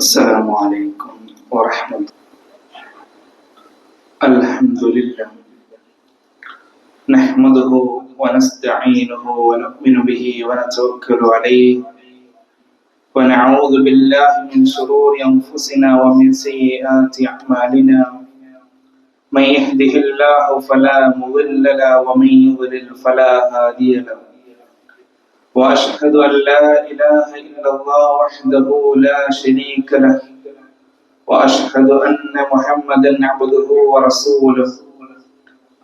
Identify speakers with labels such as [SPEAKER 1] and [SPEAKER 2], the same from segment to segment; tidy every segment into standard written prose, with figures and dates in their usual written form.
[SPEAKER 1] السلام عليكم ورحمة الله. الحمد لله نحمده ونستعينه ونؤمن به ونتوكل عليه ونعوذ بالله من شرور أنفسنا ومن سيئات أعمالنا. من يهده الله فلا مضل له ومن يضلل فلا هادي له. وأشهد أن لا إله إلا الله وحده لا شريك له وأشهد أن محمدا عبده ورسوله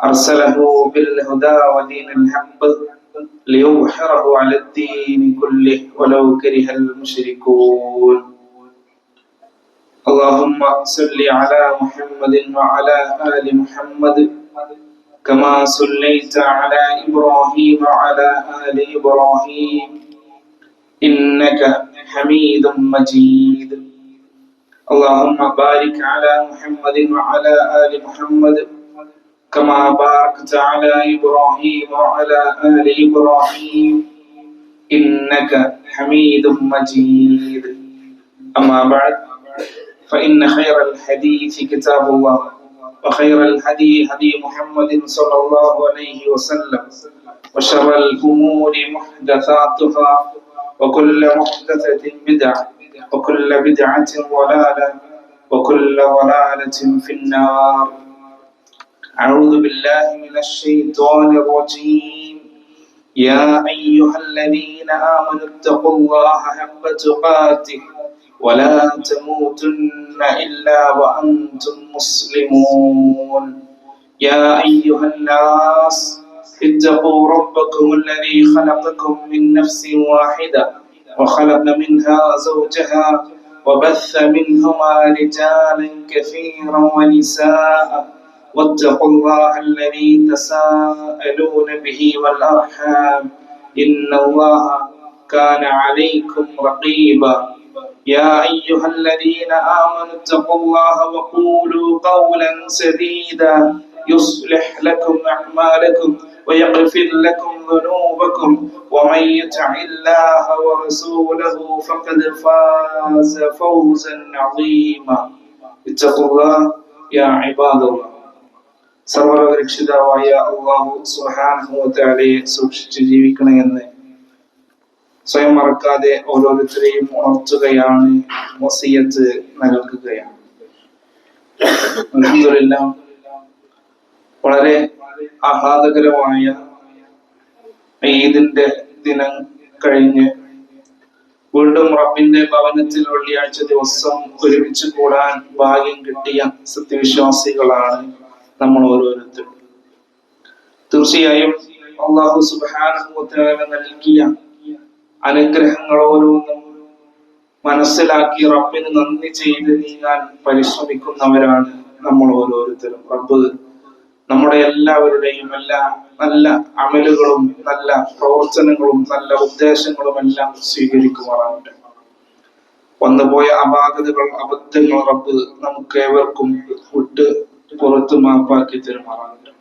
[SPEAKER 1] أرسله بالهدى ودين الحق ليظهره على الدين كله ولو كره المشركون. اللهم صل على محمد وعلى آل محمد كما صليت على إبراهيم وعلى آل إبراهيم إنك حميد مجيد. اللهم بارك على محمد وعلى آل محمد كما باركت على إبراهيم وعلى آل إبراهيم إنك حميد مجيد. أما بعد فإن خير الحديث كتاب الله وخير الهدي هدي محمد صلى الله عليه وسلم وشر الأمور محدثاتها وكل محدثة بدعة وكل بدعة ضلالة وكل ضلالة في النار. أعوذ بالله من الشيطان الرجيم. يا أيها الذين آمنوا اتقوا الله حق تقاته ولا تموتن إلا وأنتم مسلمون. يا أيها الناس اتقوا ربكم الذي خلقكم من نفس واحدة وخلق منها زوجها وبث منهما رجالا كثيرا ونساء واتقوا الله الذي تساءلون به والأرحام إن الله كان عليكم رقيبا. يا أيها الذين آمنوا اتقوا الله وقولوا قولا سديدا يصلح لكم أعمالكم ويغفر لكم ذنوبكم ومن يطع الله ورسوله فقد فاز فوزا عظيما. اتقوا الله يا عباد الله. സർവ്വരക്ഷിതാവായ അല്ലാഹു സുബ്ഹാനഹു വ തആലയെ സൂക്ഷിച്ച് ജീവിക്കണമെന്ന് സ്വയം മറക്കാതെ ഓരോരുത്തരെയും ഉണർത്തുകയാണ്, വസിയത്ത് നൽകുകയാണ്. അൽഹംദുലില്ലാഹ്, വളരെ ആഹ്ലാദകരമായ ഈദിന്റെ ദിനം കഴിഞ്ഞ് വീണ്ടും റബ്ബിന്റെ ഭവനത്തിൽ വെള്ളിയാഴ്ച ദിവസം ഒരുമിച്ച് കൂടാൻ ഭാഗ്യം കിട്ടിയ സത്യവിശ്വാസികളാണ് നമ്മൾ ഓരോരുത്തരും. തീർച്ചയായും അല്ലാഹു സുബ്ഹാനഹു വ തആല നൽകിയ അനുഗ്രഹങ്ങൾ ഓരോന്നും മനസ്സിലാക്കി റബ്ബിന് നന്ദി ചെയ്ത് നീങ്ങാൻ പരിശ്രമിക്കുന്നവരാണ് നമ്മൾ ഓരോരുത്തരും. റബ്ബ് നമ്മുടെ എല്ലാവരുടെയും എല്ലാ നല്ല അമലുകളും നല്ല പ്രവർത്തനങ്ങളും നല്ല ഉദ്ദേശങ്ങളും എല്ലാം സ്വീകരിക്കുമാറാകട്ടെ. വന്നുപോയ അപാകതകൾ, അബദ്ധങ്ങൾ റബ്ബ് നമുക്ക് ഏവർക്കും വിട്ട് പുറത്ത് മാപ്പാക്കി തരുമാറാകട്ടെ.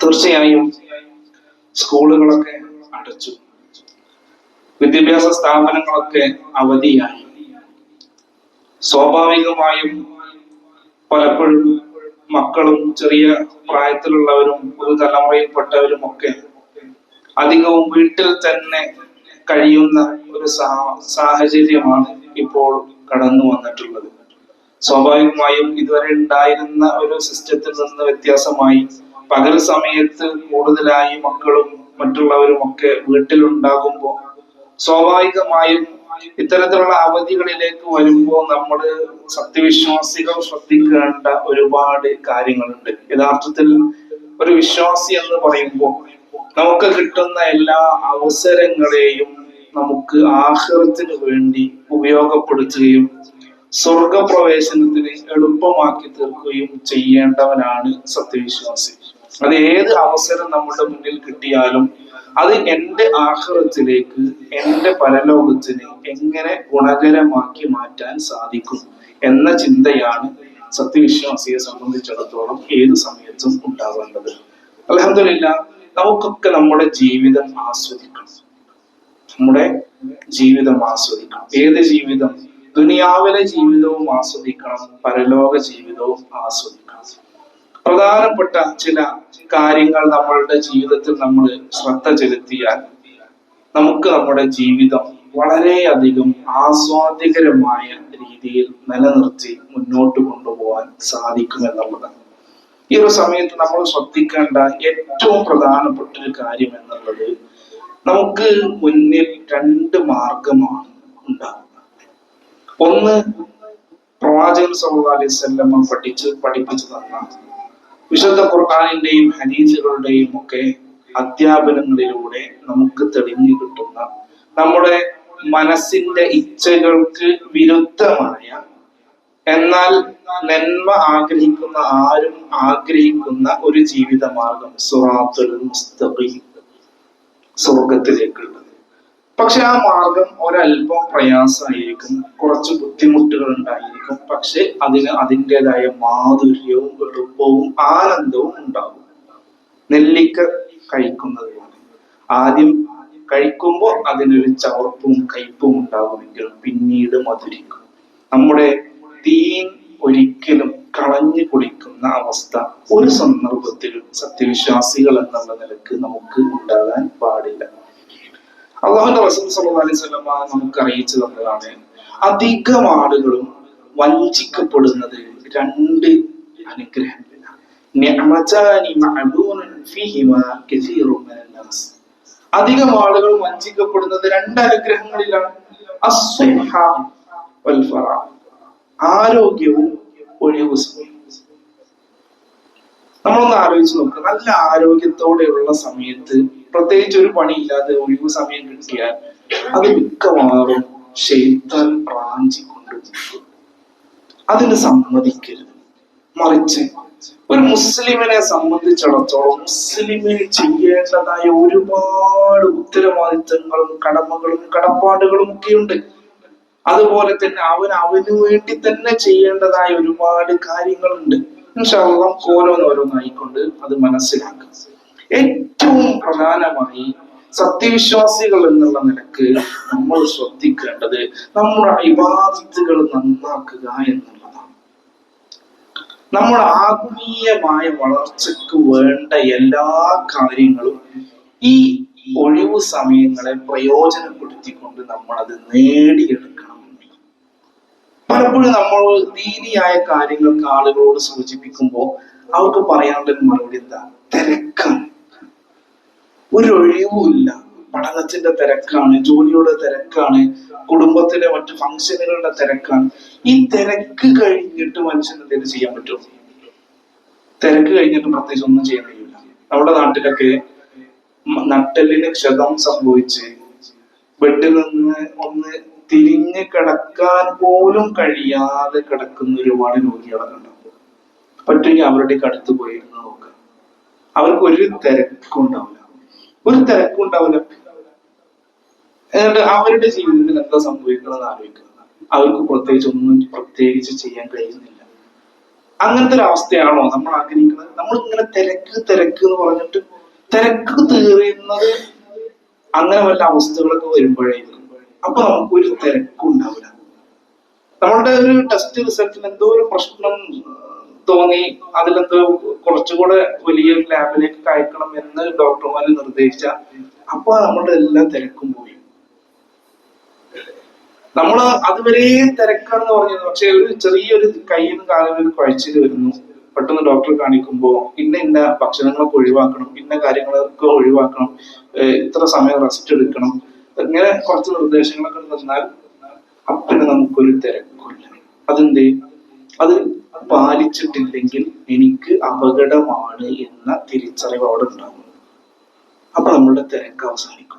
[SPEAKER 1] തീർച്ചയായും സ്കൂളുകളൊക്കെ അടച്ചു, വിദ്യാഭ്യാസ സ്ഥാപനങ്ങളൊക്കെ അവധിയായി. സ്വാഭാവികമായും പലപ്പോഴും മക്കളും ചെറിയ പ്രായത്തിലുള്ളവരും പുതുതലമുറയിൽപ്പെട്ടവരും ഒക്കെ അധികവും വീട്ടിൽ തന്നെ കഴിയുന്ന ഒരു സാഹചര്യമാണ് ഇപ്പോൾ കടന്നു വന്നിട്ടുള്ളത്. സ്വാഭാവികമായും ഇതുവരെ ഉണ്ടായിരുന്ന ഒരു സിസ്റ്റത്തിൽ നിന്ന് വ്യത്യാസമായി പകൽ സമയത്ത് കൂടുതലായി മക്കളും മറ്റുള്ളവരും ഒക്കെ വീട്ടിലുണ്ടാകുമ്പോൾ സ്വാഭാവികമായും ഇത്തരത്തിലുള്ള അവധികളിലേക്ക് വരുമ്പോൾ നമ്മൾ സത്യവിശ്വാസികൾ ശ്രദ്ധിക്കേണ്ട ഒരുപാട് കാര്യങ്ങളുണ്ട്. യഥാർത്ഥത്തിൽ ഒരു വിശ്വാസി എന്ന് പറയുമ്പോൾ നമുക്ക് കിട്ടുന്ന എല്ലാ അവസരങ്ങളെയും നമുക്ക് ആഖിറത്തിന് വേണ്ടി ഉപയോഗപ്പെടുത്തുകയും സ്വർഗപ്രവേശനത്തിന് എളുപ്പമാക്കി തീർക്കുകയും ചെയ്യേണ്ടവനാണ് സത്യവിശ്വാസി. അത് ഏത് അവസരം നമ്മുടെ മുന്നിൽ കിട്ടിയാലും അത് എന്റെ ആഖിറത്തിലേക്ക്, എന്റെ പരലോകത്തിന് എങ്ങനെ ഗുണകരമാക്കി മാറ്റാൻ സാധിക്കും എന്ന ചിന്തയാണ് സത്യവിശ്വാസിയെ സംബന്ധിച്ചിടത്തോളം ഏത് സമയത്തും ഉണ്ടാവേണ്ടത്. അൽഹംദുലില്ലാഹ്, നമുക്കൊക്കെ നമ്മുടെ ജീവിതം ആസ്വദിക്കണം. നമ്മുടെ ജീവിതം ആസ്വദിക്കണം. ഏത് ജീവിതം? ദുനിയാവിലെ ജീവിതവും ആസ്വദിക്കണം, പരലോക ജീവിതവും ആസ്വദിക്കണം. പ്രധാനപ്പെട്ട ചില കാര്യങ്ങൾ നമ്മളുടെ ജീവിതത്തിൽ നമ്മൾ ശ്രദ്ധ ചെലുത്തിയാൽ നമുക്ക് നമ്മുടെ ജീവിതം വളരെയധികം ആസ്വാദ്യകരമായ രീതിയിൽ നിലനിർത്തി മുന്നോട്ട് കൊണ്ടുപോകാൻ സാധിക്കുമെന്നുള്ളതാണ്. ഈ ഒരു സമയത്ത് നമ്മൾ ശ്രദ്ധിക്കേണ്ട ഏറ്റവും പ്രധാനപ്പെട്ട ഒരു കാര്യം എന്നുള്ളത്, നമുക്ക് മുന്നിൽ രണ്ട് മാർഗമാണ് ഉണ്ടാകുന്നത്. ഒന്ന്, പ്രവാചകൻ സല്ലല്ലാഹു അലൈഹി വസല്ലം പഠിപ്പിച്ചു തന്ന വിശുദ്ധ ഖുർആനിന്റെയും ഹദീസുകളുടെയും ഒക്കെ അധ്യാപനങ്ങളിലൂടെ നമുക്ക് തെളിഞ്ഞു കിട്ടുന്ന, നമ്മുടെ മനസ്സിന്റെ ഇച്ഛകൾക്ക് വിരുദ്ധമായ, എന്നാൽ നന്മ ആഗ്രഹിക്കുന്ന ആരും ആഗ്രഹിക്കുന്ന ഒരു ജീവിത മാർഗം, സിറാത്തുൽ മുസ്തഖീം, സ്വർഗത്തിലേക്കുള്ളത്. പക്ഷെ ആ മാർഗം ഒരല്പം പ്രയാസമായിരിക്കും, കുറച്ച് ബുദ്ധിമുട്ടുകൾ ഉണ്ടായിരിക്കും. പക്ഷെ അതിന് അതിൻ്റെതായ മാധുര്യവും എളുപ്പവും ആനന്ദവും ഉണ്ടാകും. നെല്ലിക്ക കഴിക്കുന്നത് പോലെ ആദ്യം കഴിക്കുമ്പോൾ അതിനൊരു ചവർപ്പും കയ്പും ഉണ്ടാകുമെങ്കിലും പിന്നീട് മധുരിക്കും. നമ്മുടെ ദീൻ ഒരിക്കലും കളഞ്ഞു കുടിക്കുന്ന അവസ്ഥ ഒരു സന്ദർഭത്തിലും സത്യവിശ്വാസികൾ എന്നുള്ള നിലക്ക് നമുക്ക് ഉണ്ടാകാൻ പാടില്ല. അല്ലാഹുവിന്റെ റസൂൽ സല്ലല്ലാഹു അലൈഹി വസല്ലം നമുക്ക് അറിയിച്ചു തന്നതാണ്, അധികം ആളുകളും വഞ്ചിക്കപ്പെടുന്നത് രണ്ട് അനുഗ്രഹങ്ങളിലാണ്. അധികം ആളുകൾ വഞ്ചിക്കപ്പെടുന്നത് രണ്ട് അനുഗ്രഹങ്ങളിലാണ്. ആരോഗ്യവും ഒഴിവു സമയവും. നമ്മളൊന്ന് ആലോചിച്ച് നോക്കുക. നല്ല ആരോഗ്യത്തോടെയുള്ള സമയത്ത്, പ്രത്യേകിച്ച് ഒരു പണിയില്ലാതെ ഒഴിവു സമയം കിട്ടിയാൽ അത് മിക്കവാറും ശൈത്താൻ പ്രാഞ്ചി കൊണ്ടുപോകും. അതിന് സമ്മതിക്കരുത്. മറിച്ച് ഒരു മുസ്ലിമിനെ സംബന്ധിച്ചിടത്തോളം മുസ്ലിമിന് ചെയ്യേണ്ടതായ ഒരുപാട് ഉത്തരവാദിത്തങ്ങളും കടമകളും കടപ്പാടുകളും ഒക്കെയുണ്ട്. അതുപോലെ തന്നെ അവന് വേണ്ടി തന്നെ ചെയ്യേണ്ടതായ ഒരുപാട് കാര്യങ്ങളുണ്ട്. ഇൻഷാ അല്ലാഹ് ഓരോന്നോരോന്നായിക്കൊണ്ട് അത് മനസ്സിലാക്കുക. ഏറ്റവും പ്രധാനമായി സത്യവിശ്വാസികൾ എന്നുള്ള നിലക്ക് നമ്മൾ ശ്രദ്ധിക്കേണ്ടത് നമ്മുടെ ഇബാദത്തുകൾ നന്നാക്കുക എന്നുള്ളതാണ്. നമ്മുടെ ആത്മീയമായ വളർച്ചയ്ക്ക് വേണ്ട എല്ലാ കാര്യങ്ങളും ഈ ഒഴിവു സമയങ്ങളെ പ്രയോജനപ്പെടുത്തിക്കൊണ്ട് നമ്മൾ അത് നേടിയെടുക്കണം. പലപ്പോഴും നമ്മൾ ദീനിയായ കാര്യങ്ങൾക്ക് ആളുകളോട് സൂചിപ്പിക്കുമ്പോൾ അവർക്ക് പറയാനുള്ള മറുപടി എന്താ? തിരക്കാണ്, ഒരു ഒഴിവുമില്ല, പഠനത്തിന്റെ തിരക്കാണ്, ജോലിയുടെ തിരക്കാണ്, കുടുംബത്തിലെ മറ്റു ഫംഗ്ഷനുകളുടെ തിരക്കാണ്. ഈ തിരക്ക് കഴിഞ്ഞിട്ട് മനുഷ്യന് എന്തെങ്കിലും ചെയ്യാൻ പറ്റുമോ? തിരക്ക് കഴിഞ്ഞിട്ട് പ്രത്യേകിച്ച് ഒന്നും ചെയ്യാൻ കഴിയില്ല. നമ്മുടെ നാട്ടിലൊക്കെ നട്ടെല്ലിന് ക്ഷതം സംഭവിച്ച് ബെഡിൽ നിന്ന് ഒന്ന് തിരിഞ്ഞ് കിടക്കാൻ പോലും കഴിയാതെ കിടക്കുന്ന ഒരുപാട് രോഗികളൊക്കെ ഉണ്ടാവും. പറ്റുമെങ്കിൽ അവരുടെ അടുത്ത് പോയിരുന്ന് നോക്കുക. അവർക്ക് ഒരു തിരക്കും ഉണ്ടാവില്ല. എന്നിട്ട് അവരുടെ ജീവിതത്തിൽ എന്താ സംഭവിക്കണമെന്ന് ആലോചിക്കുക. അവർക്ക് പ്രത്യേകിച്ച് ചെയ്യാൻ കഴിയുന്നില്ല. അങ്ങനത്തെ ഒരു അവസ്ഥയാണോ നമ്മൾ ആഗ്രഹിക്കുന്നത്? നമ്മൾ ഇങ്ങനെ തിരക്ക് എന്ന് പറഞ്ഞിട്ട് തിരക്ക് തീരുന്നത് അങ്ങനെ വല്ല അവസ്ഥകളൊക്കെ വരുമ്പോഴായിരിക്കും. അപ്പൊ നമുക്കൊരു തിരക്കും ഉണ്ടാവില്ല. നമ്മളുടെ ഒരു ടെസ്റ്റ് റിസൾട്ടിന് എന്തോ ഒരു പ്രശ്നം തോന്നി, അതിലെന്തോ കുറച്ചുകൂടെ വലിയൊരു ലാബിലേക്ക് അയക്കണം എന്ന് ഡോക്ടർമാര് നിർദ്ദേശിച്ച അപ്പൊ നമ്മളുടെ എല്ലാ തിരക്കും പോയി. നമ്മൾ അതുവരെ തിരക്കാണെന്ന് പറഞ്ഞിരുന്നു. പക്ഷെ ഒരു ചെറിയൊരു കയ്യിലും കാലിലും ഒരു കുഴച്ചിൽ വരുന്നു. പെട്ടെന്ന് ഡോക്ടറെ കാണിക്കുമ്പോ ഇന്ന ഭക്ഷണങ്ങളൊക്കെ ഒഴിവാക്കണം, ഇന്ന കാര്യങ്ങളൊക്കെ ഒഴിവാക്കണം, ഇത്ര സമയം റെസ്റ്റ് എടുക്കണം, ഇങ്ങനെ കുറച്ച് നിർദ്ദേശങ്ങളൊക്കെ തന്നാൽ അപ്പന് നമുക്കൊരു തിരക്കില്ല. അതെന്തേ? അത് പാലിച്ചിട്ടില്ലെങ്കിൽ എനിക്ക് അപകടമാണ് എന്ന തിരിച്ചറിവ് അവിടെ ഉണ്ടാകും. അപ്പൊ നമ്മളുടെ തിരക്ക് അവസാനിക്കും.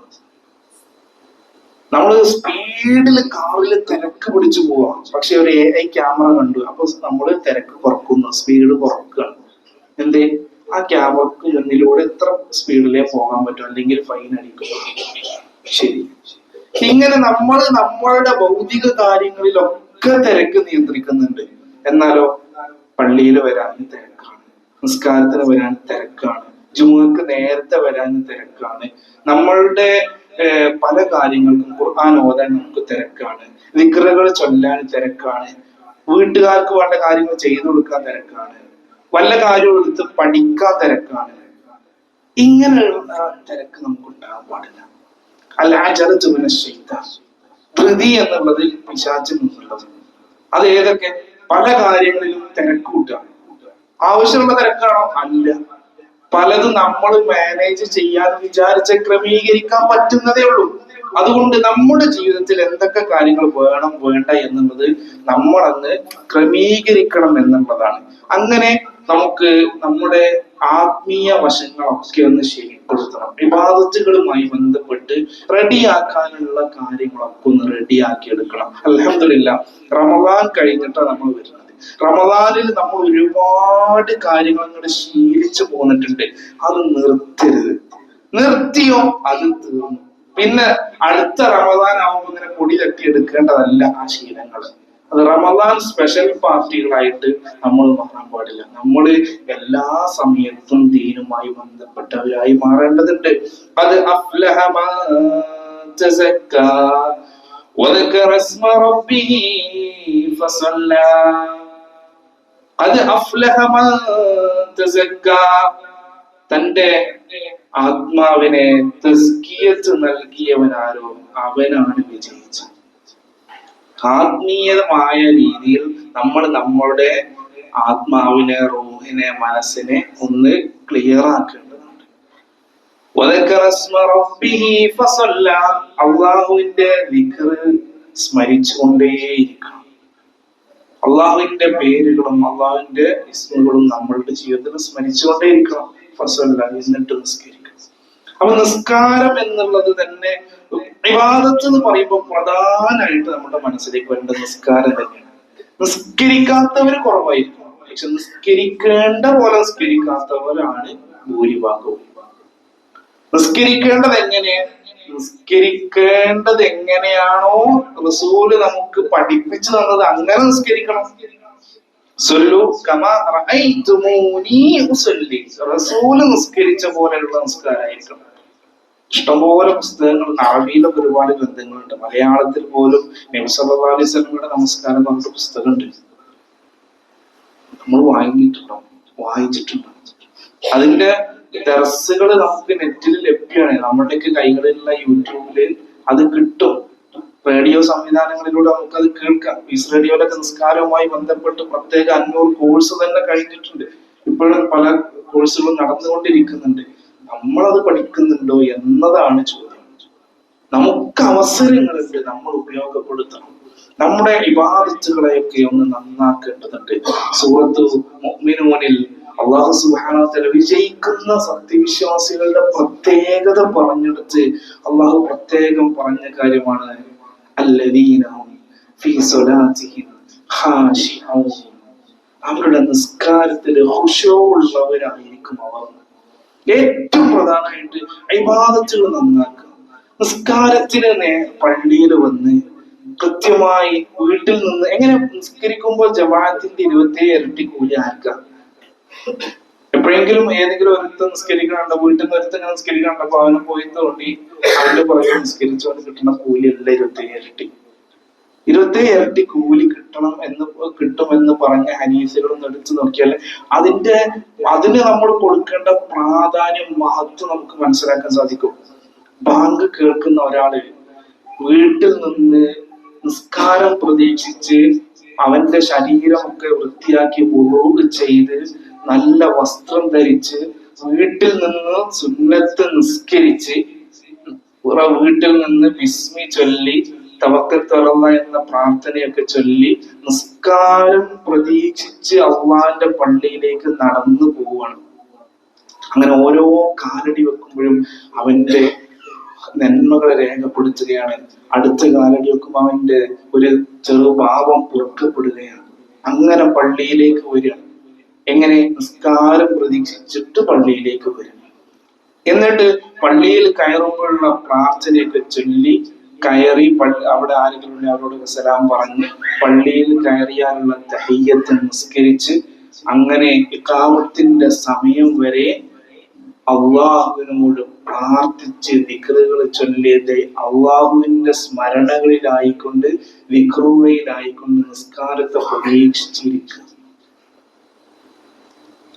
[SPEAKER 1] നമ്മള് സ്പീഡിൽ കാറിൽ തിരക്ക് പിടിച്ചു പോവാം. പക്ഷെ ഒരു AI ക്യാമറ കണ്ടു, അപ്പൊ നമ്മള് തിരക്ക് കുറക്കുന്നു, സ്പീഡ് കുറക്കുകയാണ്. എന്തേ? ആ ക്യാമറക്ക് മുന്നിലൂടെ എത്ര സ്പീഡിലേ പോകാൻ പറ്റും, അല്ലെങ്കിൽ ഫൈൻ അടിക്കുക. ശരി, ഇങ്ങനെ നമ്മൾ നമ്മളുടെ ഭൗതിക കാര്യങ്ങളിലൊക്കെ തിരക്ക് നിയന്ത്രിക്കുന്നുണ്ട്. എന്നാലോ പള്ളിയിൽ വരാൻ തിരക്കാണ്, നിസ്കാരത്തിന് വരാൻ തിരക്കാണ്, ജുമുഅക്ക് നേരത്തെ വരാൻ തിരക്കാണ്, നമ്മളുടെ പല കാര്യങ്ങൾക്കും ഖുർആൻ ഓതാൻ നമുക്ക് തിരക്കാണ്, ദിക്റുകൾ ചൊല്ലാൻ തിരക്കാണ്, വീട്ടുകാർക്ക് വേണ്ട കാര്യങ്ങൾ ചെയ്തു കൊടുക്കാൻ തിരക്കാണ്, വല്ല കാര്യവും എടുത്ത് പഠിക്കാൻ തിരക്കാണ്. ഇങ്ങനെയുള്ള തിരക്ക് നമുക്ക് ഉണ്ടാകാൻ പാടില്ല. ധൃതി എന്നുള്ളത് പിശാചിൽ നിന്നുള്ളത്. അത് ഏതൊക്കെ? പല കാര്യങ്ങളിലും തിരക്ക് കൂട്ടുക. ആവശ്യമുള്ള തിരക്കാണോ? അല്ല. പലതും നമ്മൾ മാനേജ് ചെയ്യാൻ വിചാരിച്ച് ക്രമീകരിക്കാൻ പറ്റുന്നതേ ഉള്ളൂ. അതുകൊണ്ട് നമ്മുടെ ജീവിതത്തിൽ എന്തൊക്കെ കാര്യങ്ങൾ വേണം വേണ്ട എന്നുള്ളത് നമ്മളന്ന് ക്രമീകരിക്കണം എന്നുള്ളതാണ്. അങ്ങനെ നമുക്ക് നമ്മുടെ ആത്മീയ വശങ്ങളൊക്കെ ഒന്ന് ശരിപ്പെടുത്തണം. ഇബാദത്തുകളുമായി ബന്ധപ്പെട്ട് റെഡിയാക്കാനുള്ള കാര്യങ്ങളൊക്കെ ഒന്ന് റെഡിയാക്കി എടുക്കണം. അൽഹംദുലില്ലാഹ് റമദാൻ കഴിഞ്ഞിട്ടാണ് നമ്മൾ വരുന്നത്. റമദാനിൽ നമ്മൾ ഒരുപാട് കാര്യങ്ങൾ അങ്ങോട്ട് ശീലിച്ചു പോന്നിട്ടുണ്ട്. അത് നിർത്തരുത്. നിർത്തിയോ അത് തീർന്നു. പിന്നെ അടുത്ത റമദാൻ ആവുമ്പോൾ ഇങ്ങനെ പൊടി തട്ടി എടുക്കേണ്ടതല്ല ആ ശീലങ്ങൾ. അത് റമദാൻ സ്പെഷ്യൽ പാർട്ടികളായിട്ട് നമ്മൾ മാറാൻ പാടില്ല. നമ്മൾ എല്ലാ സമയത്തും ദീനുമായി ബന്ധപ്പെട്ടവരായി മാറേണ്ടതുണ്ട്. അത് അഫ്ലഹ മൻ തസക്ക വദകറ ഇസ്മ റബ്ബിഹി ഫസല്ല. അത് അഫ്ലഹ മൻ തസക്ക, തന്റെ ആത്മാവിനെ തസ്കിയത്ത് നൽകിയവനാരോ അവനാണ് വിജയിച്ചത്. ആത്മീയമായ രീതിയിൽ നമ്മൾ നമ്മളുടെ ആത്മാവിനെ, റൂഹിനെ, മനസ്സിനെ ഒന്ന് ക്ലിയർ ആക്കേണ്ടതുണ്ട്. അള്ളാഹുവിന്റെ ദിക്ർ സ്മരിച്ചുകൊണ്ടേയിരിക്കണം. അള്ളാഹുവിന്റെ പേരുകളും അള്ളാഹുവിന്റെ ഇസ്മുകളും നമ്മളുടെ ജീവിതത്തിൽ സ്മരിച്ചുകൊണ്ടേയിരിക്കണം. ഫസല്ല, എന്നിട്ട് നിസ്കരിക്കണം. അപ്പൊ നിസ്കാരം എന്നുള്ളത് തന്നെ ഇബാദത്ത് എന്ന് പറയുമ്പോൾ പ്രധാനമായിട്ട് നമ്മുടെ മനസ്സിലേക്ക് വരേണ്ട നിസ്കാരം തന്നെയാണ്. നിസ്കരിക്കാത്തവര് കുറവായിരിക്കും, പക്ഷെ നിസ്കരിക്കേണ്ട പോലെ നിസ്കരിക്കാത്തവരാണ് ഭൂരിഭാഗവും. നിസ്കരിക്കേണ്ടത് എങ്ങനെയാണോ റസൂല് നമുക്ക് പഠിപ്പിച്ചു തന്നത് അങ്ങനെ നിസ്കരിക്കണം. റസൂല് നിസ്കരിച്ച പോലെയുള്ള നിസ്കാരമായിരിക്കണം. ഇഷ്ടംപോലെ പുസ്തകങ്ങൾ, അറബിയിലൊക്കെ ഒരുപാട് ഗ്രന്ഥങ്ങളുണ്ട്. മലയാളത്തിൽ പോലും നബി സല്ലല്ലാഹു അലൈഹി വസല്ലമയുടെ നമസ്കാരം പറഞ്ഞ പുസ്തകമുണ്ട്. നമ്മൾ വായിച്ചിട്ടുണ്ടോ? അതിന്റെ ദർസുകൾ നമുക്ക് നെറ്റിൽ ലഭ്യമാണ്. നമ്മുടെയൊക്കെ കൈകളിലുള്ള യൂട്യൂബില് അത് കിട്ടും. റേഡിയോ സംവിധാനങ്ങളിലൂടെ നമുക്കത് കേൾക്കാം. പീസ് റേഡിയോയിലൊക്കെ നിസ്കാരവുമായി ബന്ധപ്പെട്ട് പ്രത്യേക 500 കോഴ്സ് തന്നെ കഴിഞ്ഞിട്ടുണ്ട്. ഇപ്പോഴും പല കോഴ്സുകളും നടന്നുകൊണ്ടിരിക്കുന്നുണ്ട്. നമ്മളത് പഠിക്കുന്നുണ്ടോ എന്നതാണ് ചോദ്യം. നമുക്ക് അവസരങ്ങളുണ്ട്, നമ്മൾ ഉപയോഗപ്പെടുത്തണം. നമ്മുടെ ഇബാദത്തുകളെയൊക്കെ ഒന്ന് നന്നാക്കേണ്ടതുണ്ട്. സൂറത്ത് മുഅ്മിനൂനിൽ അല്ലാഹു സുബ്ഹാനഹു വ തആല വിജയിക്കുന്ന സത്യവിശ്വാസികളുടെ പ്രത്യേകത പറഞ്ഞെടുത്ത് അല്ലാഹു പ്രത്യേകം പറഞ്ഞ കാര്യമാണ് അല്ലദീന ഹും ഫീ സ്വലാത്തിഹിം ഖാശിഊൻ. അവരുടെ നിസ്കാരത്തിൽ ഖുശൂ ഉള്ളവരായിരിക്കും അവർ. ഏറ്റവും പ്രധാനമായിട്ട് ഇബാദത്തുകൾ നന്നാക്കുക. നിസ്കാരത്തിന് പള്ളിയിൽ വന്ന് കൃത്യമായി വീട്ടിൽ നിന്ന് എങ്ങനെ നിസ്കരിക്കുമ്പോൾ ജമാഅത്തിന്റെ 27 ഇരട്ടി കൂലി ആർക്കാം. എപ്പോഴെങ്കിലും ഏതെങ്കിലും ഒരുത്തം നിസ്കരിക്കണുണ്ടോ? വീട്ടിൽ നിന്ന് ഒരുത്തം നിസ്കരിക്കണുണ്ടോ? അവനെ പോയി തോണ്ടി അവന്റെ പുറകെ നിസ്കരിച്ചുകൊണ്ട് കിട്ടുന്ന കൂലി അല്ല 27 ഇരട്ടി. 27 ഇരട്ടി കൂലി കിട്ടുമെന്ന് പറഞ്ഞ ഹദീസുകളൊന്നും എടുത്തു നോക്കിയാൽ അതിന് നമ്മൾ കൊടുക്കേണ്ട പ്രാധാന്യം, മഹത്വം നമുക്ക് മനസ്സിലാക്കാൻ സാധിക്കും. ബാങ്ക് കേൾക്കുന്ന ഒരാള് വീട്ടിൽ നിന്ന് നിസ്കാരം പ്രതീക്ഷിച്ച് അവന്റെ ശരീരമൊക്കെ വൃത്തിയാക്കി വുളൂ ചെയ്ത് നല്ല വസ്ത്രം ധരിച്ച് വീട്ടിൽ നിന്ന് സുന്നത്ത് നിസ്കരിച്ച് വീട്ടിൽ നിന്ന് ബിസ്മി ചൊല്ലി തവക്കത്തുള്ള എന്ന പ്രാർത്ഥനയൊക്കെ ചൊല്ലി നിസ്കാരം പ്രതീക്ഷിച്ച് അള്ളാന്റെ പള്ളിയിലേക്ക് നടന്നു പോവുകയാണ്. അങ്ങനെ ഓരോ കാലടി വെക്കുമ്പോഴും അവന്റെ നന്മകളെ രേഖപ്പെടുത്തുകയാണ്. അടുത്ത കാലടി വെക്കുമ്പോൾ അവന്റെ ഒരു ചെറുപാപം പൊറുക്കപ്പെടുകയാണ്. അങ്ങനെ പള്ളിയിലേക്ക് വരികയാണ്. എങ്ങനെ? നിസ്കാരം പ്രതീക്ഷിച്ചിട്ട് പള്ളിയിലേക്ക് വരിക. എന്നിട്ട് പള്ളിയിൽ കയറുമ്പോഴുള്ള പ്രാർത്ഥനയൊക്കെ ചൊല്ലി കയറി അവിടെ ആരെങ്കിലും ഉണ്ടെങ്കിൽ അവരോട് സലാം പറഞ്ഞ് പള്ളിയിൽ കയറിയാലുള്ള തഹിയ്യത്ത് നിസ്കരിച്ച് അങ്ങനെ ഇഖാമത്തിന്റെ സമയം വരെ അള്ളാഹുവിനോട് പ്രാർത്ഥിച്ച് ദിക്റുകൾ ചൊല്ലിയത് അള്ളാഹുവിന്റെ സ്മരണകളിലായിക്കൊണ്ട് വിക്രുവയിലായിക്കൊണ്ട് നിസ്കാരത്തെ പ്രതീക്ഷിച്ചിരിക്കുക.